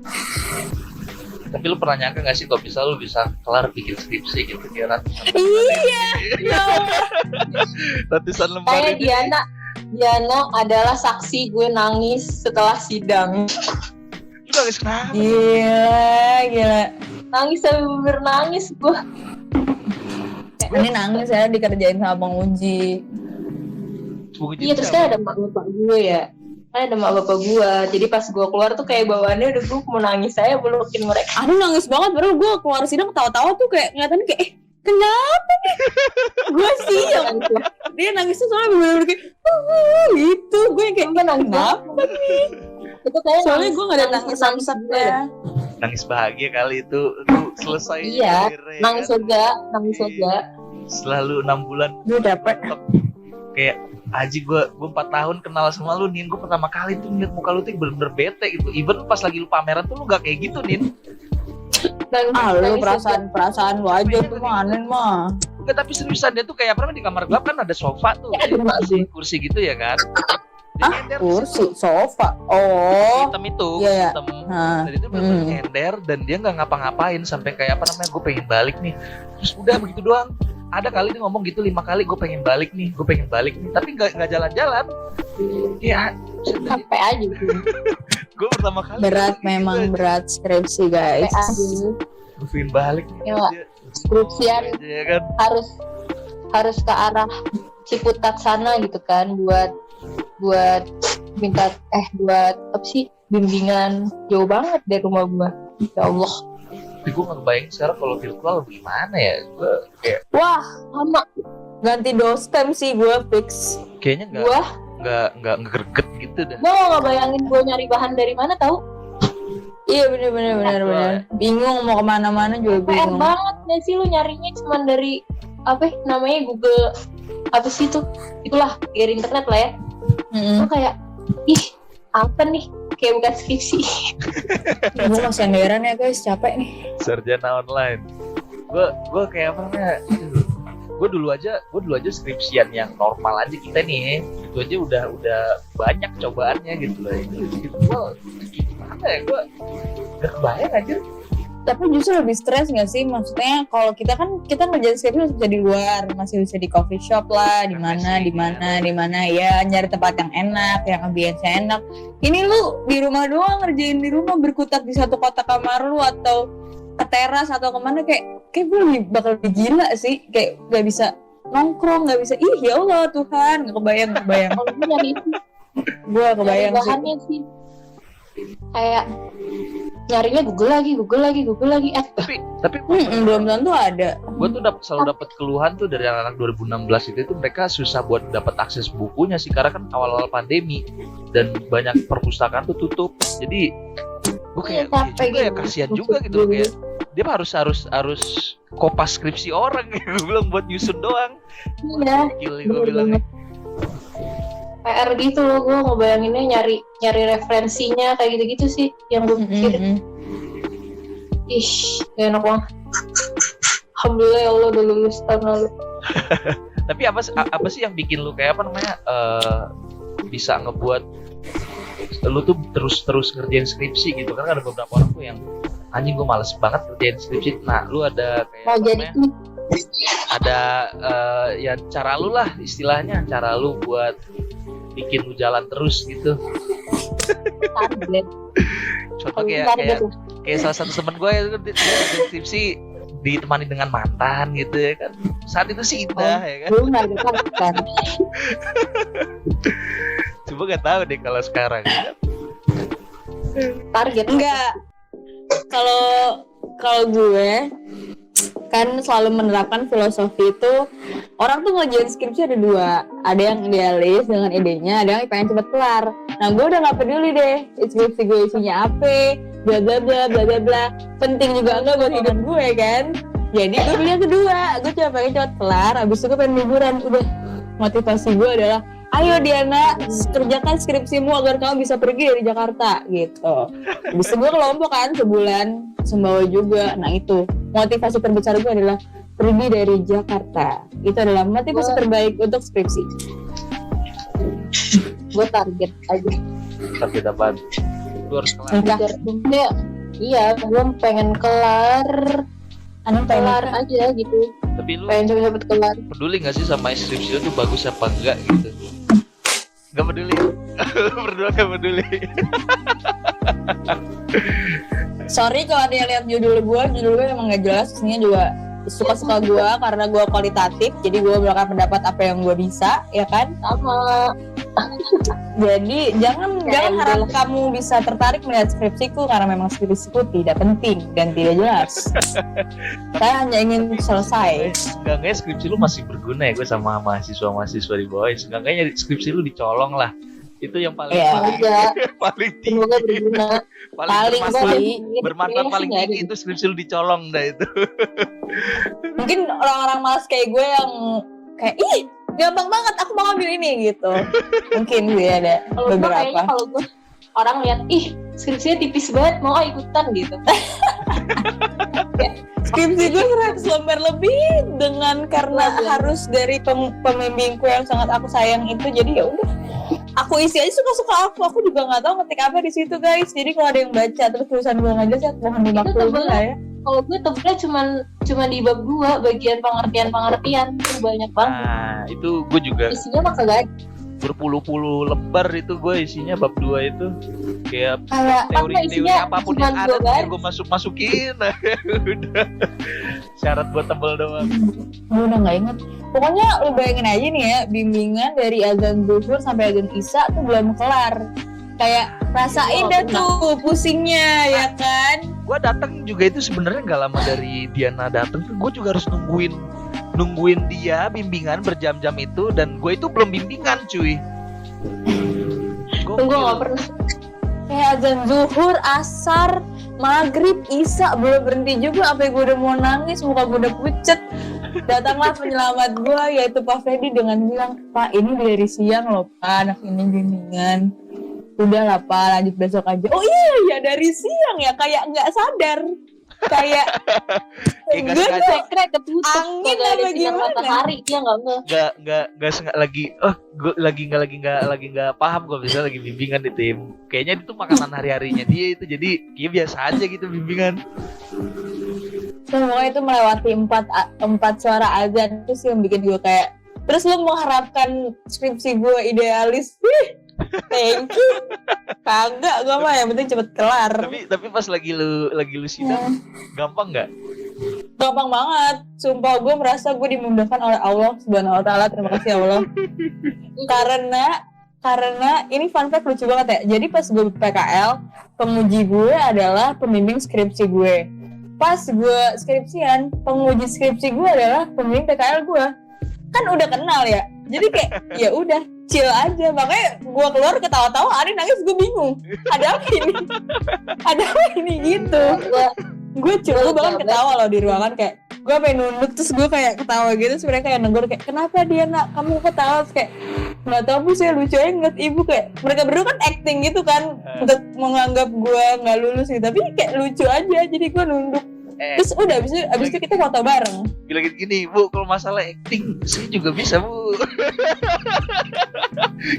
Tapi lu pernah nyangka gak sih kalau lu bisa kelar bikin skripsi gitu ya? Iya. Ratusan lembar kayak ini. Diana adalah saksi gue nangis setelah sidang. Lu nangis kenapa? Gila. Nangis sampai bibir nangis gue. Ini nangis ya dikerjain sama Bang Uji. Iya terus kan ada mak bapak gue ya. Kan ada mak bapak gue. Jadi pas gue keluar tuh kayak bawaannya udah gue mau nangis saya melukin mereka. Aduh nangis banget, baru gue keluar sidang ketawa-tawa tuh kayak ngeliatin kayak kenapa nih? Gue sih dia nangisnya soalnya bener-bener kayak gitu. Gue kayak kenapa nih? Itu kayak soalnya gue gak ada nangis-nangisnya. Nangis bahagia kali itu selesai. Iya, nangis lega. Selalu 6 bulan. Gue dapet. Kayak Aji gue 4 tahun kenal sama lu Nin. Gue pertama kali tuh ngeliat muka lu tuh bener-bener bete gitu. Even pas lagi lu pameran tuh lu gak kayak gitu Nin. Lu perasaan lu aja tuh mah aneh mah. Enggak, tapi seriusan dia tuh kayak apa namanya di kamar gelap kan ada sofa tuh. Kursi gitu ya kan. Kursi, sofa. Oh. Hitam itu, yeah. hitam. Dan itu bener-bener nyender dan dia nggak ngapa-ngapain sampai kayak apa namanya gue pengen balik nih. Terus udah begitu doang. Ada kali dia ngomong gitu 5 kali gue pengen balik nih. Tapi nggak jalan-jalan. Ya sampai aja gitu. Gue pertama kali. Berat memang berat skripsi guys. Gue pengen balik nih. Ya, skripsian ya kan? harus ke arah Ciputat sana gitu kan buat minta buat apa sih bimbingan jauh banget dari rumah gua. Ya Allah. Tapi gue gak kebayang sekarang kalau virtual gimana ya. Gue kayak wah sama ganti dostem sih gue fix. Kayaknya nggak greget gitu dah. Gue gak bayangin gue nyari bahan dari mana tahu. Iya bener. Bingung mau kemana-mana juga bingung. banget nih sih lu nyarinya cuma dari apa namanya Google apa sih itu? Itulah dari internet lah ya. Gue kayak apa nih? Kayak bukan skripsi. Gue masih heran ya guys, capek nih. Sarjana online. Gue kayak apa namanya? Gue dulu aja skripsian yang normal aja kita nih. Itu aja udah banyak cobaannya gitu loh. Itu gimana ya? Gue gak kebayang aja. Tapi justru lebih stres nggak sih? Maksudnya kalau kita ngerjain skripsi masih bisa di luar, masih bisa di coffee shop lah, di mana ya nyari tempat yang enak, yang ambience-nya enak. Ini lu di rumah doang ngerjain di rumah, berkutat di satu kotak kamar lu atau ke teras atau kemana kayak gue bakal gila sih, kayak nggak bisa nongkrong, nggak bisa. Ya Allah Tuhan, nggak kebayang. Kalau gue nyari itu, gue kebayang bahannya sih. Kayak nyarinya Google lagi. Tapi belum tentu ada. Gue tuh selalu dapat keluhan tuh dari anak-anak 2016 itu mereka susah buat dapat akses bukunya sih karena kan awal-awal pandemi dan banyak perpustakaan tuh tutup. Jadi gue kayak kasihan juga gitu kayak dia harus kopas skripsi orang gitu belum buat nyusun doang. Iya. Gue bilang PR gitu loh, gue ngebayanginnya nyari referensinya kayak gitu-gitu sih yang gue pikirin. Gak enak banget. Alhamdulillah ya Allah udah lulus tahun lalu. Tapi apa sih yang bikin lu kayak apa namanya bisa ngebuat lu tuh terus ngerjain skripsi gitu kan ada beberapa orang tuh yang anjing gue males banget ngerjain skripsi. Nah lu ada kayak ada ya cara lu lah istilahnya cara lu buat bikin lu jalan terus gitu. Target. Contoh kayak salah satu temen gue itu dia skripsi ditemani dengan mantan gitu ya kan. Saat itu sih indah ya kan. Gue nggak ada kan. Coba nggak tahu deh kalau sekarang. Target enggak. Kalau gue kan selalu menerapkan filosofi itu orang tuh ngerjain skripsi ada 2, ada yang idealis dengan idenya, ada yang pengen cepet kelar. Nah gue udah nggak peduli deh skripsi gue isinya apa, bla bla bla, penting juga enggak buat hidup gue kan. Jadi gue pilih yang kedua, gue cuma pengen cepet kelar, abis itu gue pengen liburan. Udah motivasi gue adalah ayo Diana kerjakan skripsimu agar kamu bisa pergi dari Jakarta gitu. Abis itu gue ke Lombok kan sebulan, Sumbawa juga. Nah itu motivasi terbesar gue adalah pergi dari Jakarta. Itu adalah motivasi terbaik untuk skripsi. Gue target aja. Target apaan? Lu harus kelar. Enggak. Iya, gue pengen kelar aja gitu. Tapi lu Pengen cepet-cepet kelar. peduli gak sih sama skripsi lu tuh bagus apa enggak gitu? Gak peduli. Berdua gak peduli. Sorry kalau ada yang lihat judul gue emang gak jelas. Isinya juga suka-suka gue karena gue kualitatif. Jadi gue bakal pendapat apa yang gue bisa, ya kan? Sama. Jadi jangan harap kamu bisa tertarik melihat skripsiku karena memang skripsiku tidak penting dan tidak jelas. Saya hanya ingin selesai. Seenggaknya skripsi lu masih berguna ya gue sama mahasiswa di bawah. Seenggaknya skripsi lu dicolong lah. Itu yang paling paling tinggi. Semoga berguna. Paling bermanfaat paling tinggi itu skripsi lu dicolong dah itu. Mungkin orang-orang malas kayak gue yang kayak gampang banget aku mau ambil ini gitu. Mungkin sih ada beberapa. Kalau gue orang lihat skripsinya tipis banget mau ikutan gitu. Skripsi gue 100 lembar lebih dengan karena harus dari pembimbingku yang sangat aku sayang itu, jadi ya udah aku isi aja suka-suka aku juga nggak tahu ngetik apa di situ guys. Jadi kalau ada yang baca terus tulisan gue nggak jelas ya mohon dimaklumi lah ya. Kalau gue tebalnya cuma di bab 2 bagian pengertian itu banyak banget. Nah itu gue juga isinya mah kagak berpuluh-puluh lembar itu gue isinya bab 2 itu kayak teori apapun yang ada yang gue masukin. Udah syarat buat tebel doang. Gue udah nggak inget. Pokoknya lu bayangin aja nih ya, bimbingan dari azan zuhur sampai azan isya tuh belum kelar. Kayak rasain dah tuh pusingnya ya kan. Gue datang juga itu sebenarnya nggak lama dari Diana datang tuh gue juga harus nungguin dia bimbingan berjam-jam itu, dan gue itu belum bimbingan cuy. Gue nggak pernah. Kayak azan zuhur, asar, maghrib, isya belum berhenti juga. Apa gue udah mau nangis, muka gue udah pucet. Datanglah penyelamat gue yaitu Pak Fedi dengan bilang, Pak ini dari siang loh Pak, anak ini bimbingan. Udah lah Pak, lanjut besok aja. Oh iya dari siang ya, kayak nggak sadar. Kayak gue kira ketutup angin apa gimana? Matahari dia nggak lagi. Gue lagi nggak paham gue bisa lagi bimbingan di tim. Kayaknya itu makanan hari-harinya dia itu, jadi kayak biasa aja gitu bimbingan. Semoga itu melewati empat suara azan itu sih yang bikin gue kayak. Terus lu mengharapkan skripsi gue idealis sih? Thank you. Kagak, gue mah yang penting cepet kelar. Tapi pas lagi lu sidang gampang nggak? Gampang banget. Sumpah gue merasa gue dimudahkan oleh Allah Subhanahu Wa Taala. Terima kasih Allah. Karena ini fun fact lucu banget ya. Jadi pas gue PKL, penguji gue adalah pembimbing skripsi gue. Pas gue skripsian, penguji skripsi gue adalah pembimbing PKL gue. Kan udah kenal ya. Jadi kayak ya udah chill aja. Makanya gue keluar ketawa-tawa, Ari nangis, gue bingung. Ada apa ini gitu. Gue banget ketawa loh di ruangan, kayak gue pengen nunduk terus gue kayak ketawa gitu. Sebenarnya kayak negur kayak kenapa dia nak kamu ketawa, terus kayak nggak tahu bu saya lucu aja ngeliat ibu. Kayak mereka berdua kan acting gitu kan untuk menganggap gue nggak lulus gitu, tapi kayak lucu aja jadi gue nunduk. Terus udah abis itu kita foto bareng. Bilang gini, Bu, kalau masalah acting saya juga bisa, Bu.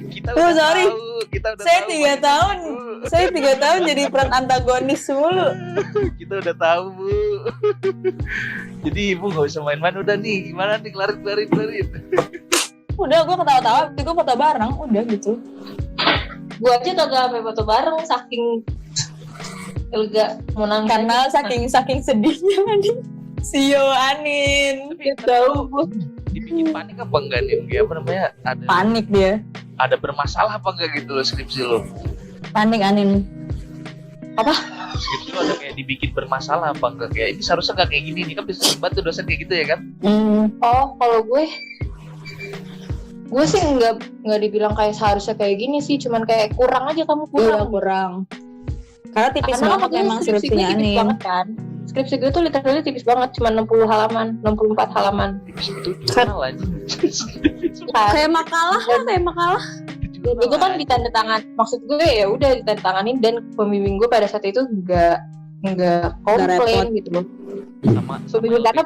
Kita udah tahu. Saya 3 tahun jadi peran antagonis mulu. Kita udah tahu, Bu. Jadi Ibu nggak usah main-main, udah nih, gimana nih, kelarin. Udah, gue ketawa-tawa, tapi gue foto bareng, udah gitu. Gue aja kagak sampai foto bareng, saking lega mau nangis. Karena saking sedihnya nih. Sio Anin. Tapi tahu gue dibikin panik apa enggak nih? Apa namanya? Ada panik dia. Ada bermasalah apa enggak gitu loh skripsi lo? Panik Anin. Apa? Skripsi lo ada kayak dibikin bermasalah apa enggak? Kayak ini seharusnya enggak kayak gini nih, kan bisa bantu dosen kayak gitu ya kan? Oh, kalau gue sih nggak dibilang kayak seharusnya kayak gini sih, cuman kayak kurang aja kamu kurang. Iya, kurang. Karena tipis banget emang skripsinya nih. Banget kan. Skripsi gue tuh literally tipis banget, cuma 60 halaman, 64 halaman. Tipis itu jurnal aja. Kayak makalah. Itu kan ditanda tangan. Maksud gue ya udah ditanda tanganin, dan pembimbing gue pada saat itu nggak nggak komplain repot. gitu loh. sama Pembimbing karena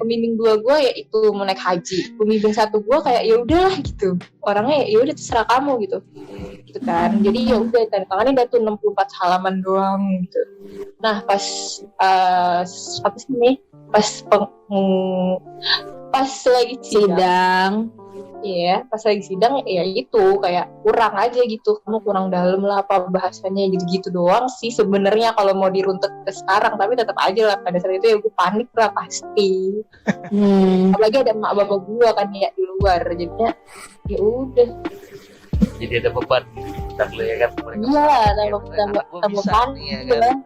pembimbing dua gue ya itu mau naik haji. Pembimbing satu gue kayak ya udahlah gitu. Orangnya ya udah terserah kamu gitu. Gitu kan. Jadi ya udah tanda tangannya udah tuh 64 halaman doang gitu. Nah, pas apa sih nih? Pas lagi sidang. Iya, pas lagi sidang ya itu kayak kurang aja gitu. Kamu kurang dalam lah apa bahasanya gitu-gitu doang sih sebenarnya kalau mau diruntuk ke sekarang, tapi tetap aja lah pada saat itu ya gue panik lah pasti. Apalagi ada emak bapak gue kan ya di luar, jadinya ya udah. jadi ada beban kita dulu ya kan mereka Iya, anak gua tambah bisa panik nih, ya gitu kan? kan.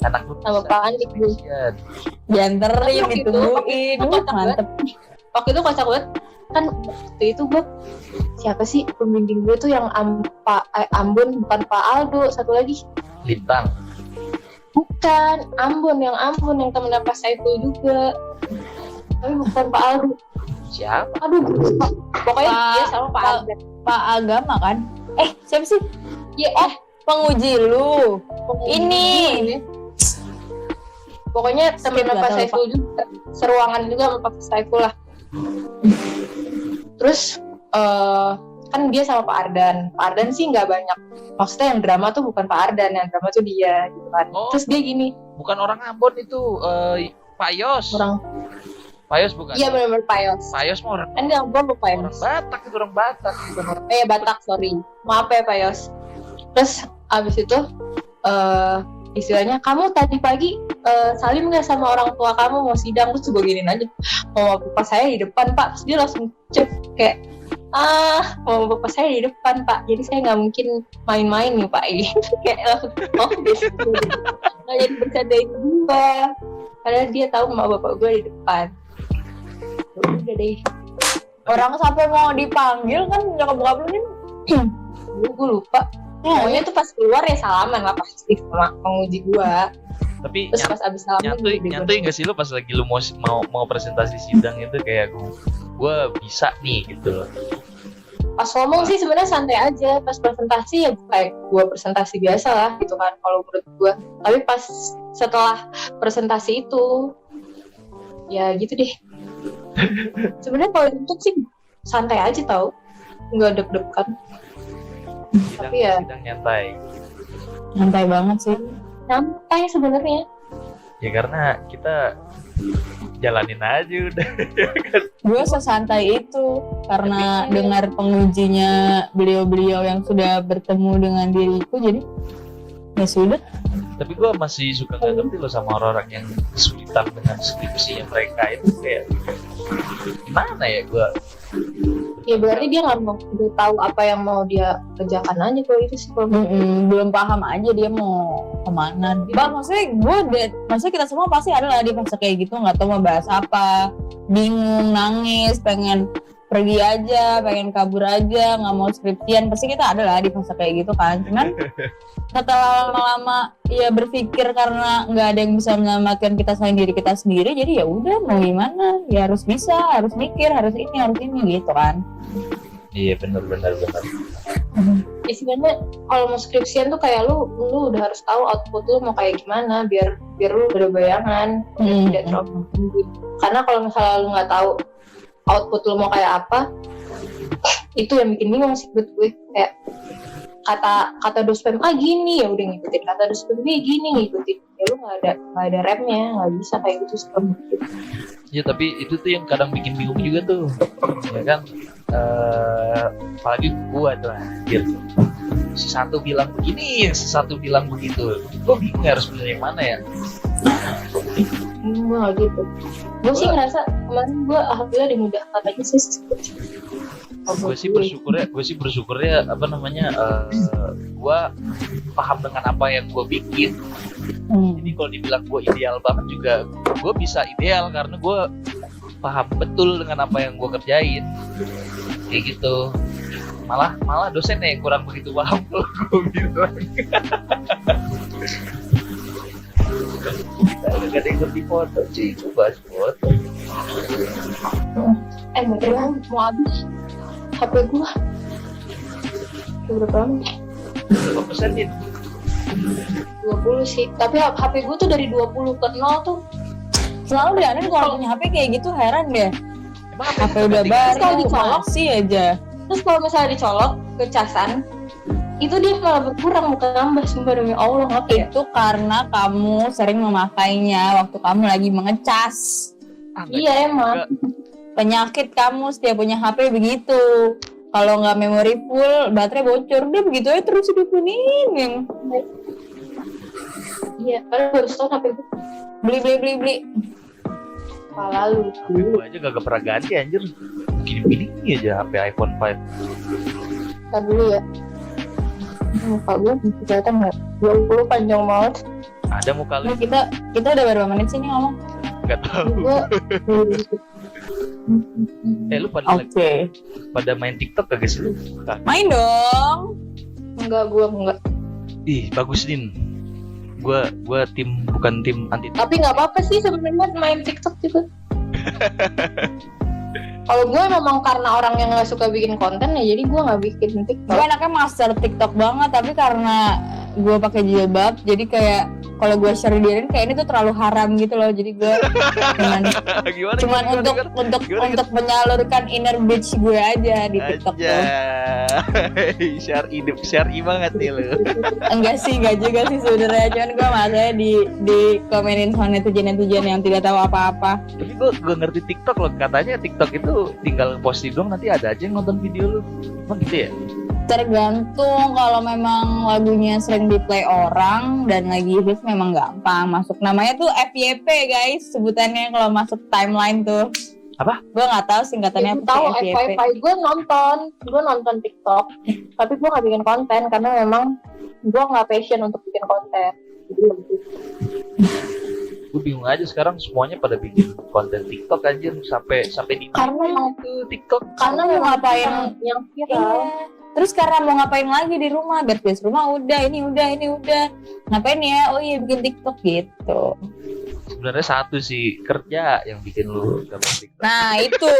Anak lu Tambah bisa, panik gue. kasihan. Dianterin, Tapi ditungguin, mantep. Waktu itu kocak banget kan, waktu itu gue siapa sih pembimbing gue tuh yang Ambon, bukan Pak Aldo, satu lagi Lintang bukan Ambon yang temen Pak Saiful juga, tapi bukan Pak Aldo. siapa? Aduh, pokoknya Pak- dia sama Pak Aldo. Pak Agama kan? Siapa sih? Iya, Penguji lu. Ini. Pokoknya temen Skip, Pak gak tahu, Saiful juga, seruangan juga sama Pak Saiful lah. Terus kan dia sama Pak Ardan. Pak Ardan sih nggak banyak. Maksudnya yang drama tuh bukan Pak Ardan, yang drama tuh dia gitu kan. Oh. Terus dia gini, Bukan orang Ambon itu, Pak Yos. Pak Yos bukan? iya benar-benar Payos. Pak Yos mah orang Kan dia Ambon lupa ya. Batak itu, orang Batak bukan orang. Batak, sorry. Maaf ya Payos. Terus abis itu istilahnya kamu tadi pagi salim nggak sama orang tua kamu mau sidang? Terus gue giniin aja, mau bapak saya di depan Pak. Terus dia langsung cep kayak mau bapak saya di depan Pak, jadi saya nggak mungkin main-main nih Pak. Kayak langsung gitu. Nggak jadi bercandain gue, padahal dia tahu sama bapak gue di depan. Udah deh, Orang sampai mau dipanggil kan nyokap bokap lu nih. gue lupa. Pokoknya tuh pas keluar ya salaman lah pasti sama penguji gue. Tapi Terus pas abis salaman nyantui nggak sih lu pas lagi lu mau presentasi sidang itu kayak gue bisa nih gitu loh. pas ngomong sih sebenarnya santai aja, pas presentasi ya kayak gue presentasi biasa lah gitu kan kalau menurut gue. Tapi pas setelah presentasi itu ya gitu deh. Sebenarnya kalau untuk sih santai aja tau, nggak deg-degan. Tapi ya Sidang nyantai. Santai banget sih. santai sebenarnya. Ya karena kita jalanin aja udah. Gue sesantai itu karena dengar pengujinya beliau-beliau yang sudah bertemu dengan diriku, jadi ya sudah. Tapi gue masih suka nggak ngerti loh sama orang-orang yang kesulitan dengan skripsinya mereka itu kayak gimana ya gue. Ya berarti dia nggak mau udah tahu apa yang mau dia kerjakan aja kalau itu sih. Belum paham aja dia mau kemana. Maksudnya kita semua pasti ada lah di fase kayak gitu, nggak tahu mau bahas apa, bingung, nangis, pengen pergi aja, pengen kabur aja, nggak mau skripsian, pasti kita ada lah di fase kayak gitu kan. Cuman setelah lama-lama ya berpikir karena nggak ada yang bisa menyelamatkan kita selain diri kita sendiri, jadi ya udah mau gimana, ya harus bisa, harus mikir, harus ini gitu kan. Iya benar. Ya sebenarnya kalau mau skripsian tuh kayak lu udah harus tahu output lu mau kayak gimana biar lu udah bayangan, tidak terlalu tinggi. Karena kalau misalnya lu nggak tahu output lu mau kayak apa, itu yang bikin bingung sih buat gue. Kayak kata dospem gini ya udah ngikutin, kata dospem gini ngikutin. Ya lu nggak ada remnya, nggak bisa kayak gitu seperti itu. Ya tapi itu tuh yang kadang bikin bingung juga tuh, ya kan. Apalagi gua tuh anjir. Si satu bilang begini, yang si satu bilang begitu. Gua bingung harus milih yang mana ya. Gue nggak gitu. Gue sih ngerasa kemarin gue alhamdulillah dimudahkan aja sih. Gue sih bersyukurnya apa namanya, gue paham dengan apa yang gue bikin. Jadi kalau dibilang gue ideal banget juga, gue bisa ideal karena gue paham betul dengan apa yang gue kerjain, kayak gitu. Malah dosennya yang kurang begitu paham kalau gue bilang. Gak ada yang ngerti foto sih, gue bahas foto. Beneran mau habis HP gue. Berapa lama? Berapa persen Din? 20 sih. Tapi HP gue tuh dari 20 ke 0 tuh. Selalu deh, aneh kalau punya HP kayak gitu heran deh. Emang HP udah Kalau baru, dicolok, masih aja. terus kalau misalnya dicolok ke casan, itu dia malah berkurang bukan nambah, sumpah demi Allah. Ngerti ya? Itu karena kamu sering memakainya waktu kamu lagi mengecas. Iya emang. Penyakit kamu setiap punya HP begitu. Kalau nggak memori full, baterai bocor, udah begitu aja terus hidupin. Iya, padahal baru setahun HP gue. Beli. Lalu. Gue aja gak pernah ganti anjir. Gini-gini aja HP iPhone 5. Ntar dulu ya. Muka gue kelihatan nggak? 20 panjang banget. Ada muka lu? Nah, kita udah berapa menit sih nih ngomong? Gak tahu. Gue Lu pada Oke. pada main TikTok gak sih lu? Main dong. enggak. Ih, bagus Din. Gua tim bukan tim anti. Tapi nggak apa-apa sih sebenarnya main TikTok juga. Kalau gue memang karena orang yang nggak suka bikin konten ya, jadi gue nggak bikin Gue TikTok. anaknya master TikTok banget, tapi karena gue pakai jilbab, jadi kayak kalau gue share diriin kayak ini tuh terlalu haram gitu loh. Jadi gue cuman untuk menyalurkan inner bitch gue aja di TikTok tuh. Share hidup, share banget nih lu. Enggak juga sih sebenarnya, cuman gue masanya di komenin sama netizen yang tidak tahu apa-apa. Tapi gue ngerti TikTok loh. Katanya TikTok itu tinggal posting doang, nanti ada aja yang nonton video lu. Emang gitu ya? Tergantung, kalau memang lagunya sering di play orang dan lagi hits memang gampang masuk. Namanya tuh FYP guys sebutannya kalau masuk timeline tuh. Apa? Gue nggak taau singkatannya apa. Tahu FYP. Gue nonton TikTok, tapi gue nggak bikin konten karena memang gue nggak passion untuk bikin konten. Gue bingung aja sekarang semuanya pada bikin konten TikTok anjir sampai di Karena itu TikTok. karena mau ngapain yang viral. Iya. Terus karena mau ngapain lagi di rumah, beres rumah ini udah. Ngapain ya? Oh iya bikin TikTok gitu. Sebenarnya satu sih, kerja yang bikin lu gambar TikTok. Nah itu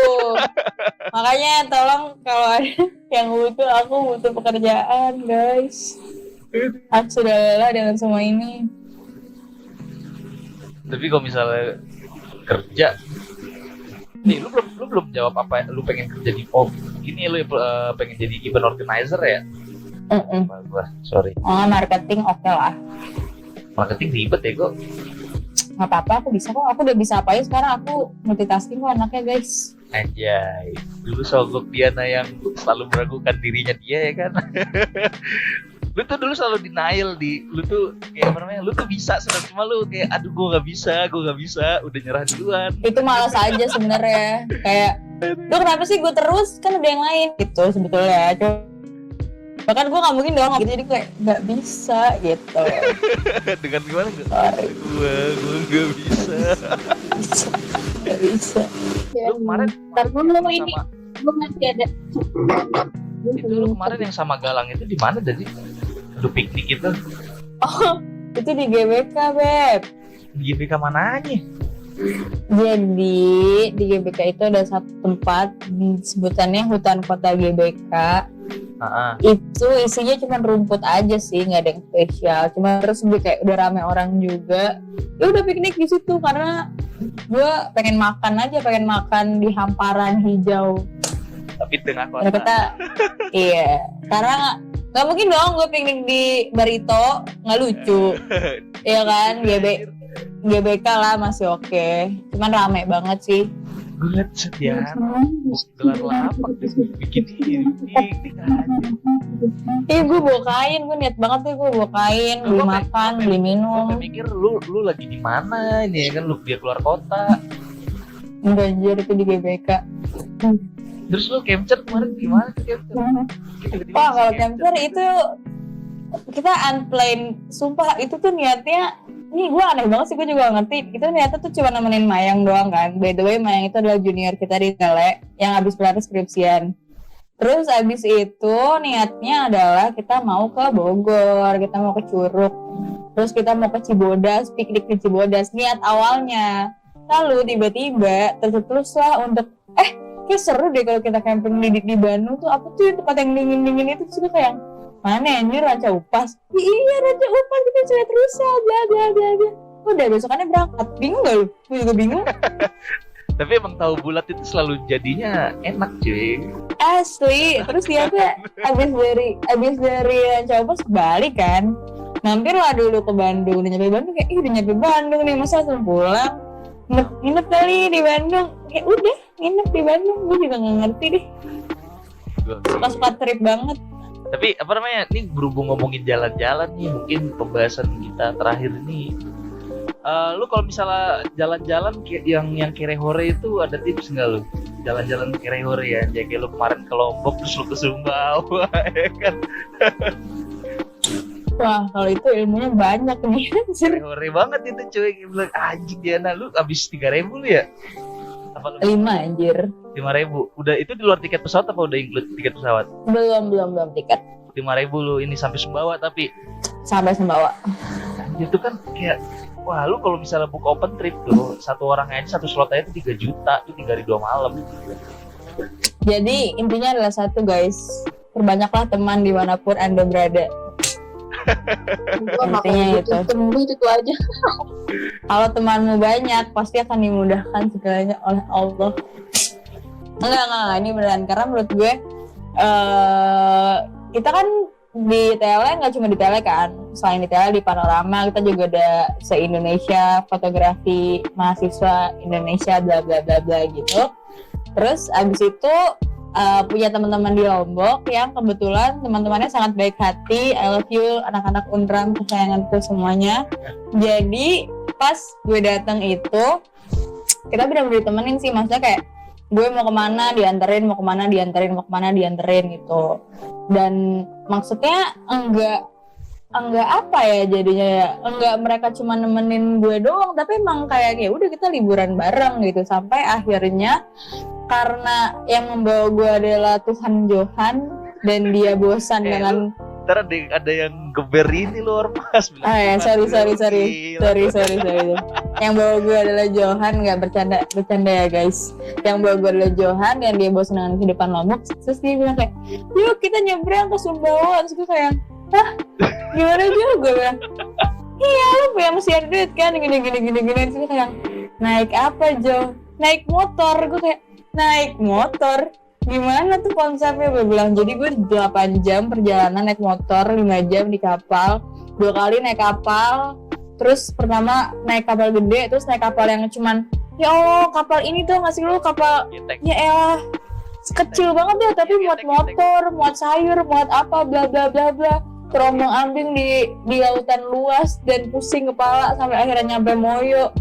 makanya tolong kalau ada yang aku butuh pekerjaan guys. Aku sudah lelah dengan semua ini. Tapi kalau misalnya kerja, nih lu belum jawab apa lu pengen kerja di gini lu pengen jadi event organizer ya? Gua sorry. Oh marketing oke lah. Marketing ribet ya kok. Nggak apa-apa, aku bisa kok. Aku udah bisa apa ya sekarang, aku multitasking kok anaknya guys. Anjay, dulu sogok Diana yang selalu meragukan dirinya dia ya kan. Lu tuh dulu selalu denial lu tuh kayak apa namanya, lu tuh bisa sebenarnya, cuma lu kayak aduh gue nggak bisa, udah nyerah duluan. Itu malas aja sebenarnya. Kayak lu kenapa sih gue terus, kan ada yang lain gitu sebetulnya. Bahkan gue nggak mungkin doang gitu, jadi kayak nggak bisa gitu. Dengan gimana gue nggak bisa. Nggak bisa. Lu kemarin Ntar dulu ini sama gue masih ada. itu lu kemarin yang sama Galang itu di mana jadi? Lu piknik itu Oh itu di GBK Beb. di GBK mananya? Jadi di GBK itu ada satu tempat sebutannya hutan kota GBK. Itu isinya cuma rumput aja sih, nggak ada yang spesial. Cuma terus kayak udah rame orang juga. Ya udah piknik di situ karena gue pengen makan di hamparan hijau. Tapi di tengah kota. Kita iya, karena nggak mungkin dong gue piknik di Barito, nggak lucu. Iya kan, GBK lah masih oke. Cuman rame banget sih. Gue liat setiap gelar lapak bikin piknik aja. Gue bawa kain, gue niat banget tuh gue bawa kain, beli makan, beli minum. Gue mikir lu lagi di mana ini ya kan, lu dia keluar kota. Enggak, anjir itu di GBK. Terus lu capture kemarin gimana tuh capture? Pak, kalau capture itu kita unplanned, sumpah itu tuh niatnya. Nih gue aneh banget sih, gue juga gak ngerti. Itu niatnya tuh cuma nemenin Mayang doang kan. By the way Mayang itu adalah junior kita di Tele yang habis kelar skripsian. Terus abis itu niatnya adalah kita mau ke Bogor, kita mau ke Curug, terus kita mau ke Cibodas, piknik di Cibodas, niat awalnya. Lalu tiba-tiba tercetus lah untuk kayak seru deh kalau kita camping di Bandung tuh, apa tuh tempat yang dingin-dingin itu, terus kayak mana anjir Ranca Upas? Iya Ranca Upas kita cewek rusa bla bla bla bla. Udah besokannya berangkat. Bingung gak lu? Gue juga bingung. Tapi emang tahu bulat itu selalu jadinya enak cuy. Asli. Terus dia tuh abis dari Ranca Upas balik kan. Mampir lah dulu ke Bandung. Udah nyampe Bandung kayak udah nyampe Bandung nih masa langsung pulang. Nginep kali di Bandung. Kayak udah nginep di Bandung. Gue juga gak ngerti deh. Suka trip banget. Tapi apa namanya? Ini berhubung ngomongin jalan-jalan nih, mungkin pembahasan kita terakhir ini. Lu kalau misalnya jalan-jalan yang Kerehore itu ada tips nggak lu? Jalan-jalan Kerehore ya, kayak lu kemarin ke Lombok terus lu ke Sumbawa, ya kan? Wah, kalau itu ilmunya banyak nih. Kerehore banget itu cuy. Bilang anjing Diana, lu abis 3.000 lu ya? Apa lu? 5 anjir. 5.000. Udah itu di luar tiket pesawat apa udah include tiket pesawat? Belum tiket. 5.000 lu ini sampai Sumbawa tapi Sampai Sumbawa. itu kan kayak wah lu kalau misalnya buka open trip tuh satu orang aja satu slot aja itu 3 juta itu 3 hari 2 malam. Jadi intinya adalah satu guys, perbanyaklah teman dimanapun Anda berada. Intinya itu. Itu aja. Kalau temanmu banyak pasti akan dimudahkan segalanya oleh Allah. Enggak, ini beneran karena menurut gue kita kan di Tele nggak cuma di Tele kan, selain di Tele di Panorama kita juga ada se-Indonesia fotografi mahasiswa Indonesia bla bla bla bla gitu. Terus abis itu punya teman-teman di Lombok yang kebetulan teman-temannya sangat baik hati. I love you anak-anak Unram kesayanganku semuanya. Jadi pas gue datang itu kita benar-benar ditemenin sih, maksudnya kayak gue mau kemana dianterin, mau kemana dianterin gitu. Dan maksudnya enggak apa ya jadinya ya, enggak mereka cuma nemenin gue doang, tapi emang kayak udah kita liburan bareng gitu. Sampai akhirnya karena yang membawa gue adalah Tuhan Johan dan dia bosan dengan ntar ada yang geber ini lu ormas bilang. Sorry. Yang bawa gue adalah Johan, nggak bercanda ya guys. Yang bawa gue adalah Johan dan dia bosan dengan kehidupan Lombok. Terus dia bilang kayak, yuk kita nyebrang ke Sumbawa. Terus gue kayak, gimana juga? Gue bilang, iya lu yang mesti ada duit kan, gini. Terus dia kayak, naik apa Jo? Naik motor. Gue kayak, naik motor? Gimana tuh konsepnya? Gue bilang, jadi gue 8 jam perjalanan naik motor, 5 jam di kapal, 2 kali naik kapal. Terus pertama naik kapal gede, terus naik kapal yang cuman ya Allah kapal ini tuh ngasih lu kapal ya elah kecil banget ya, tapi muat motor, muat sayur, muat apa bla bla bla bla, terombang ambing di lautan luas dan pusing kepala sampai akhirnya nyampe Moyo.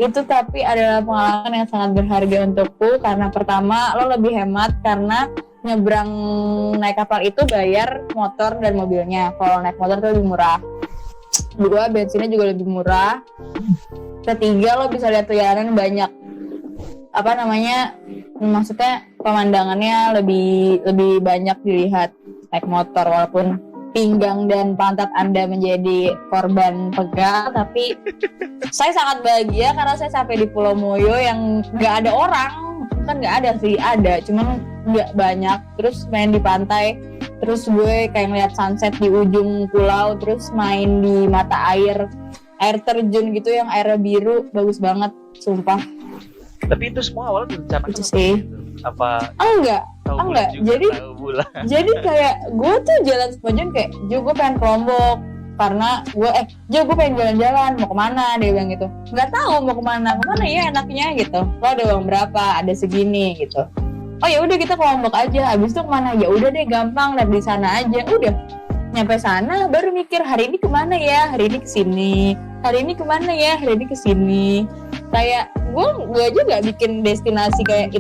Itu tapi adalah pengalaman yang sangat berharga untukku karena pertama lo lebih hemat karena nyebrang naik kapal itu bayar motor dan mobilnya. Kalau naik motor tuh lebih murah. Kedua, bensinnya juga lebih murah. Ketiga, lo bisa lihat jalanan banyak maksudnya pemandangannya lebih banyak dilihat naik motor, walaupun pinggang dan pantat Anda menjadi korban pegal, tapi saya sangat bahagia karena saya sampai di Pulau Moyo yang nggak ada orang. Kan nggak ada sih, ada, cuman nggak banyak. Terus main di pantai, terus gue kayak ngeliat sunset di ujung pulau, terus main di mata air terjun gitu yang airnya biru, bagus banget, sumpah. Tapi itu semua awalnya direncanakan itu sih. Apa? Enggak. Jadi kayak gue tuh jalan sepanjang kayak, Jo gue pengen ke Lombok karena gue pengen jalan-jalan, mau kemana? Dia bilang gitu. Nggak tahu mau kemana ya enaknya gitu. Lo ada uang berapa? Ada segini gitu. Oh ya udah kita ke Lombok aja. Abis itu kemana? Ya udah deh gampang, dan di sana aja. Udah nyampe sana baru mikir hari ini kemana ya? Hari ini kesini. Hari ini kemana ya? Hari ini kesini. Kayak gue aja nggak bikin destinasi kayak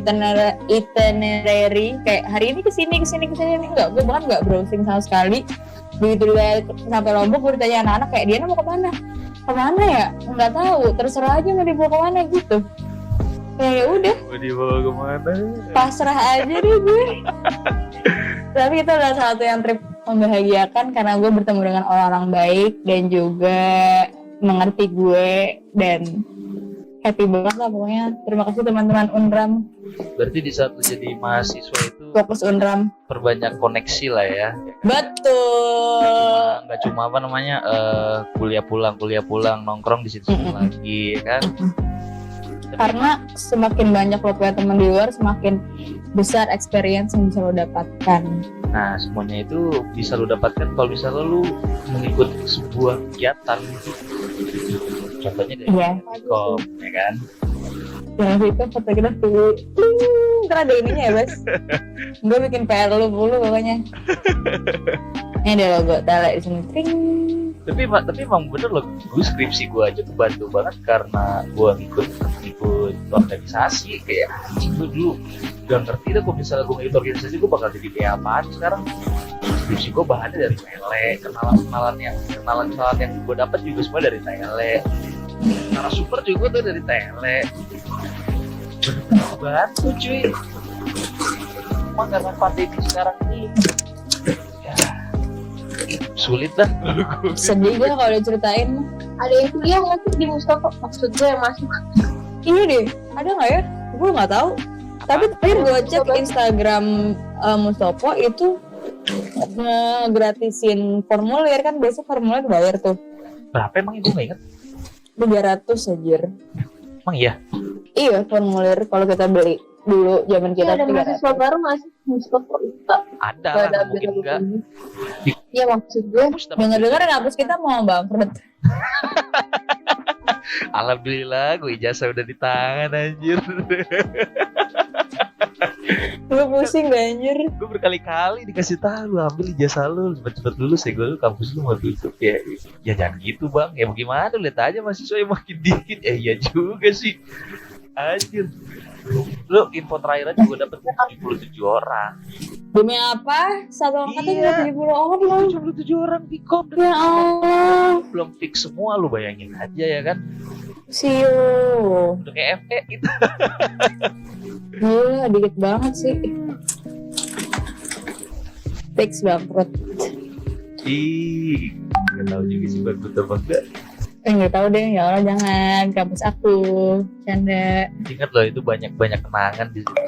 itinerary kayak hari ini kesini enggak. Gue bahkan nggak browsing sama sekali. Begitu udah sampai Lombok gue ditanya anak-anak kayak Diana mau kemana ya, nggak tahu, terserah aja mau dibawa kemana gitu. Ya udah mau dibawa kemana pasrah aja deh gue. Tapi itu adalah salah satu yang trip membahagiakan karena gue bertemu dengan orang-orang baik dan juga mengerti gue dan happy banget lah pokoknya. Terima kasih teman-teman Unram. Berarti di saat lu jadi mahasiswa itu fokus unram. perbanyak koneksi lah ya. Betul. Nggak cuma apa namanya kuliah pulang nongkrong di situ lagi ya kan. Karena semakin banyak lo punya teman di luar, semakin besar experience yang bisa lo dapatkan. Nah semuanya itu bisa lo dapatkan kalau misalnya lo mengikuti sebuah kegiatan. Contohnya dari Kom, ya kan. Jangan itu foto kita dulu. Ntar ada ininya ya, Bas. Gue bikin PR lu dulu pokoknya. Ini ada logo tele di sini. Tring. Tapi emang bener loh, gue skripsi gue aja kebantu banget karena gue ngikut organisasi. Kayak gue dulu gak ngerti deh kalau misalnya gue ngikut organisasi gue bakal jadi kayak apaan sekarang. Skripsi gue bahannya dari tele, kenalan yang gue dapat juga semua dari tele. Narasumber juga tuh dari tele. Bantu cuy. Cuma karena pandemi sekarang ini ya sulit dah. Sedih gue kalau diceritain. Ada yang kuliah nggak sih di Mustafa? Maksud gue yang masuk. Iya deh, ada nggak ya? Gue nggak tahu. Tapi terakhir gue cek Instagram Mustopo itu ngegratisin formulir kan, biasa formulir bayar tuh. Berapa emang gue nggak inget? 300 anjir. Emang iya? Iya, formulir kalau kita beli dulu zaman kita. Ada mahasiswa baru masih Mustafa ada lah, mungkin enggak. Iya maksud gue. Dengar-dengar kampus kita mau bangkrut. Alhamdulillah, gue ijazah udah di tangan anjir. Gue pusing gak anjir. Gue berkali-kali dikasih tahu, lu ambil ijazah lu cepet-cepet lulus ya, gue lu kampus lu mau tutup ya. Ya jangan gitu bang, ya bagaimana, lihat aja mahasiswa yang makin dikit. Iya juga sih anjir. Lu info terakhir aja gue dapet 77 orang. Demi apa? Satu angkatan 70 orang. 77 orang di kom. Ya Allah. Belum fix semua, lu bayangin aja ya kan. Siu. Udah kayak FE gitu. Gila, dikit banget sih. Fix bangkrut. Ih, gak tahu juga sih bangkrut apa enggak. Nggak tahu deh, ya Allah jangan kampus aku canda. Ingat loh, itu banyak kenangan di situ.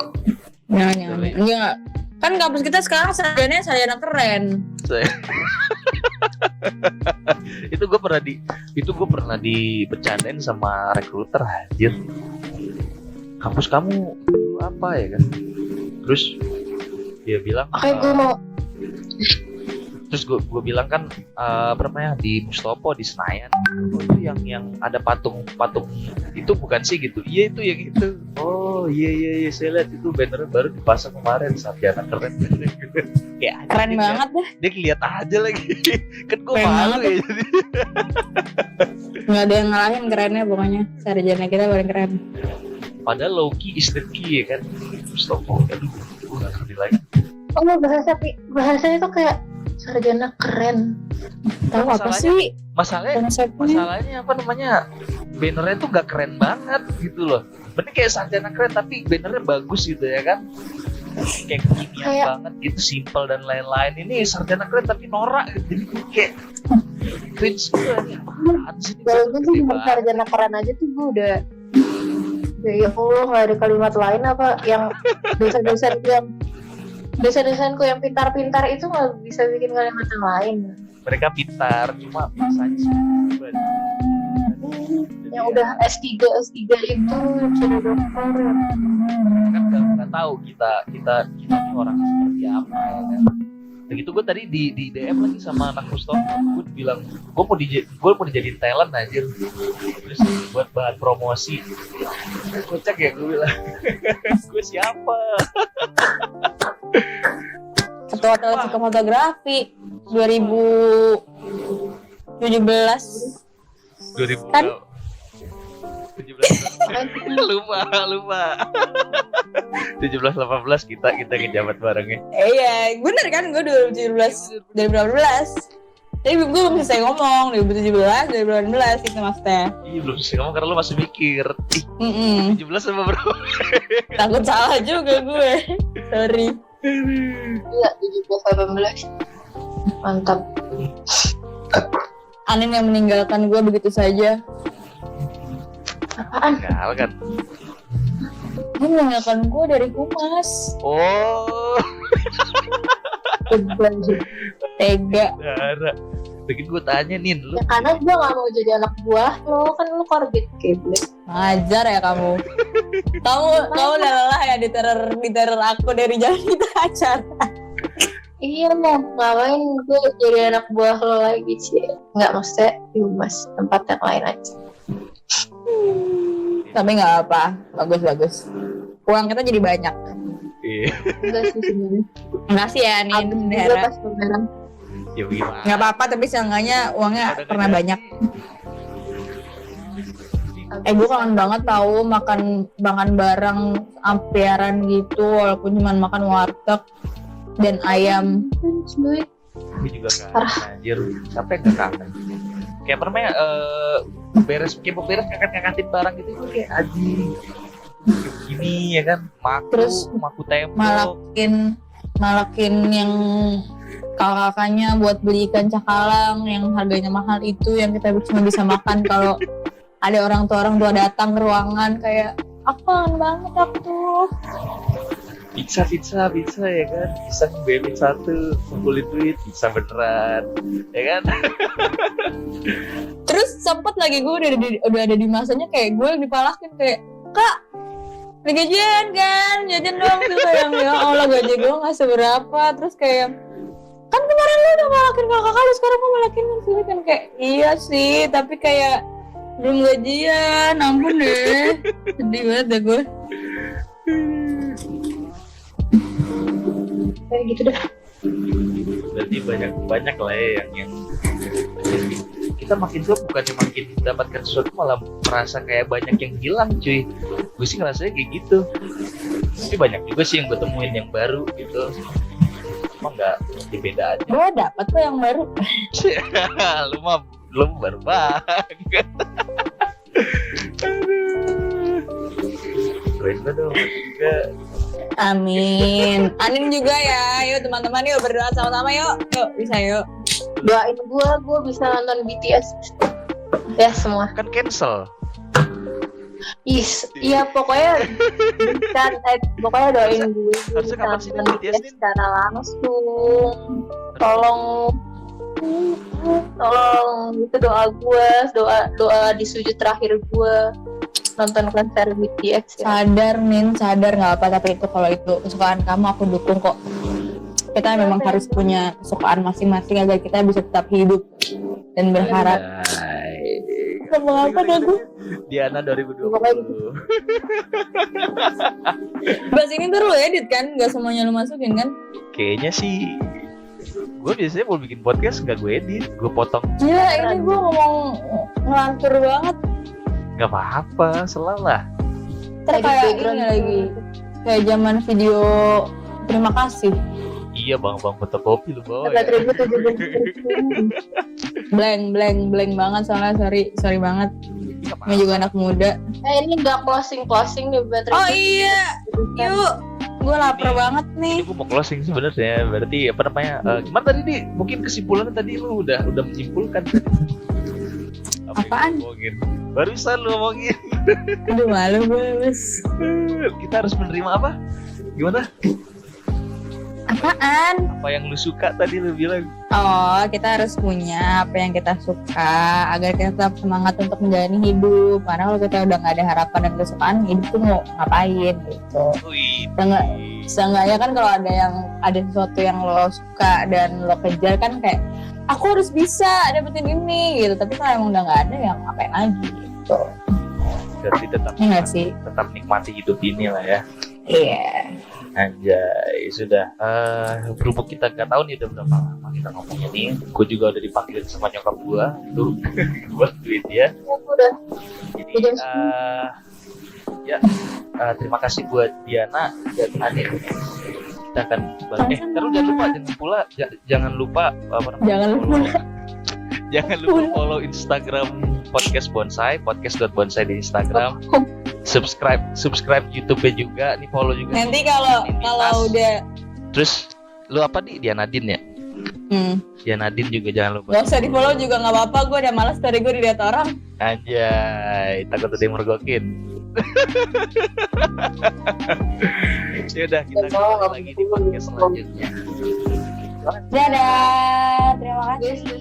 Jangan. Enggak. Kan kampus kita sekarang sarjana keren. Itu gue pernah dibercandain sama rekruter anjir. Kampus kamu dulu apa ya kan? Terus dia bilang Gue mau. Terus gue bilang kan apa namanya di Mustopo di Senayan. Oh itu yang ada patung itu bukan sih gitu. Iya itu yang itu. Oh iya saya lihat itu banner baru dipasang kemarin, sarjana keren. Ya, keren banget dah. Dia lihat aja lagi. Kan gue Keren malu banget ya jadi. Nggak ada yang ngalahin kerennya pokoknya. Sarjana kita paling keren. Padahal Loki is the key ya kan. Mustopo aduh gue gak ngerti lagi. Oh bahasanya tuh kayak sarjana keren. Tahu apa sih? Masalahnya apa namanya? Bannernya tuh gak keren banget gitu loh. Bener kayak sarjana keren tapi bannernya bagus gitu ya kan. Kayak kekinian banget gitu, simple dan lain-lain. Ini sarjana keren tapi norak gitu. Jadi kayak cringe gitu ya. Apaan sih ini? Kalau gue sih sarjana keren aja tuh gue udah ya Allah, gak ada kalimat lain apa yang dosen-dosenku yang pintar-pintar itu gak bisa bikin kalimat yang lain. Mereka pintar, cuma bahasanya yang udah S3 itu sudah dokter kan nggak tahu kita ini orang seperti apa ya kan. Begitu gue tadi di DM lagi sama anak Mustofa, gue bilang gue mau dijadiin talent anjir, terus buat bahan promosi. Kocak ya gue bilang. Gue siapa? Ketua Televisi Fotografi 2017 kan? 17 lupa 17-18 kita ngejabat barengnya. Iya bener kan, gue 2018 tapi gue belum selesai ngomong 2017 2018 itu maksudnya. Iya belum selesai ngomong karena lu masih mikir 17 sama berapa. Takut salah juga gue. Sorry. Iya 17-18 mantap. Anin yang meninggalkan gue begitu saja. Apaan? Meninggalkan. Menanyakan gue dari humas. Oh, Tega. darah. Bikin gue tanya nih, lu Ya karena gue gak mau jadi anak buah lo, kan lo korbit keblek. Ngajar ya kamu. Kamu udah lelah ya diteror aku dari jalan kita acara. Iya mau ngapain gue jadi anak buah lo lagi sih? Nggak, maksudnya di humas, tempat yang lain aja. Tapi nggak apa, bagus. Uang kita jadi banyak. iya. Enggak sih sebenarnya. Makasih ya Nin, Abis juga Dara. pas lebaran. Ya gimana? Nggak apa-apa, tapi seenggaknya uangnya Udah pernah nggak banyak. jadi. Gue kangen banget tahu makan bareng ampiaran gitu, walaupun cuma makan warteg dan ayam. Cuy. Gue juga kangen, anjir. Sampai gak kangen. Kayak pernah beres ngangkatin barang gitu, gue kayak anjing. Gini ya kan, Terus maku tembok. malakin yang kakaknya buat beli ikan cakalang yang harganya mahal itu, yang kita cuma bisa makan kalau ada orang tua datang ke ruangan. Kayak aku kangen banget aku. Pizza ya kan, bisa ngebemin satu, kumpulin duit, bisa beneran, ya kan? Terus sempet lagi gue udah ada di masanya kayak gue yang dipalakin kayak, kak lagi gajian kan, jajan dong tuh. Kayak ya Allah gaji gue nggak seberapa. Terus kayak, kan kemarin lu udah malakin kakak lu, sekarang gue malakin sih kan. Kayak iya sih, tapi kayak belum gajian, ampun deh. Sedih banget deh gue. Kayak gitu dah. Berarti banyak lah ya yang kita makin tua bukannya makin mendapatkan sesuatu, malah merasa kayak banyak yang hilang cuy. Gue sih ngerasanya kayak gitu. Tapi banyak juga sih yang gue temuin yang baru gitu. Emang nggak beda aja. Gue dapet tuh yang baru. lu baru banget. Doain gue dong juga. Amin. Anin juga ya. Yuk teman-teman, yuk berdoa sama-sama yuk. Yuk bisa yuk. Doain gue bisa nonton BTS. Ya semua. Kan cancel. Iya pokoknya pokoknya doain gue Harusnya kapan sih nonton BTS BTS secara langsung. Tolong itu doa di sujud terakhir gue nonton konser BTS ya. Sadar nggak apa, tapi itu kalau itu kesukaan kamu aku dukung kok. Kita memang harus punya kesukaan masing-masing agar kita bisa tetap hidup dan berharap. Ngomong apa dah gue? Diana 2020. Bahas ini ntar lu edit kan? Gak semuanya lu masukin kan? Kayaknya sih gue biasanya mau bikin podcast gak gue edit, gue potong. Gila ini gue ngomong ngelantur banget. Gak apa-apa, selalah. Ntar kayak ini lagi, kayak zaman video terima kasih. Iya bang fotokopi lu bawa ya. Blank banget soalnya, sorry banget. Ini juga anak muda. Ini gak closing nih baterai. Oh iya, yuk. Gue lapar banget nih. Ini gue mau closing sebenarnya. Berarti apa namanya? Gimana tadi nih? Mungkin kesimpulannya tadi lu udah menyimpulkan. Apaan? Barusan lu ngomongin. Aduh malu gue bos. Kita harus menerima apa? Gimana? Apaan? Apa yang lu suka tadi lu bilang? Oh, kita harus punya apa yang kita suka agar kita tetap semangat untuk menjalani hidup. Karena kalau kita udah nggak ada harapan dan kesukaan, hidup tuh mau ngapain gitu. Seenggaknya kan kalau ada sesuatu yang lo suka dan lo kejar kan kayak aku harus bisa dapetin ini gitu. Tapi kalau emang udah nggak ada, yang ngapain lagi gitu. Berarti tetap nikmati hidup ini lah ya. Iya. Anjay, sudah. Berhubung kita nggak tahu nih udah berapa lama kita ngomongnya nih. Gue juga udah dipanggilin sama nyokap gue tuh buat duit ya. Jadi terima kasih buat Diana dan Anin. Kita akan balik. Terus jangan lupa apa namanya? Jangan lupa follow Instagram podcast bonsai, podcast.bonsai di Instagram. Subscribe YouTube-nya juga, nih follow juga. Nanti kalau udah. Terus lu apa nih? Dianadin ya? Dianadin juga jangan lupa. Gak usah di follow juga nggak apa-apa, gue udah malas, tadi gue dilihat orang. Anjay, takut ada yang mergokin. Ya udah kita kembali lagi di podcast selanjutnya. Dadah, terima kasih.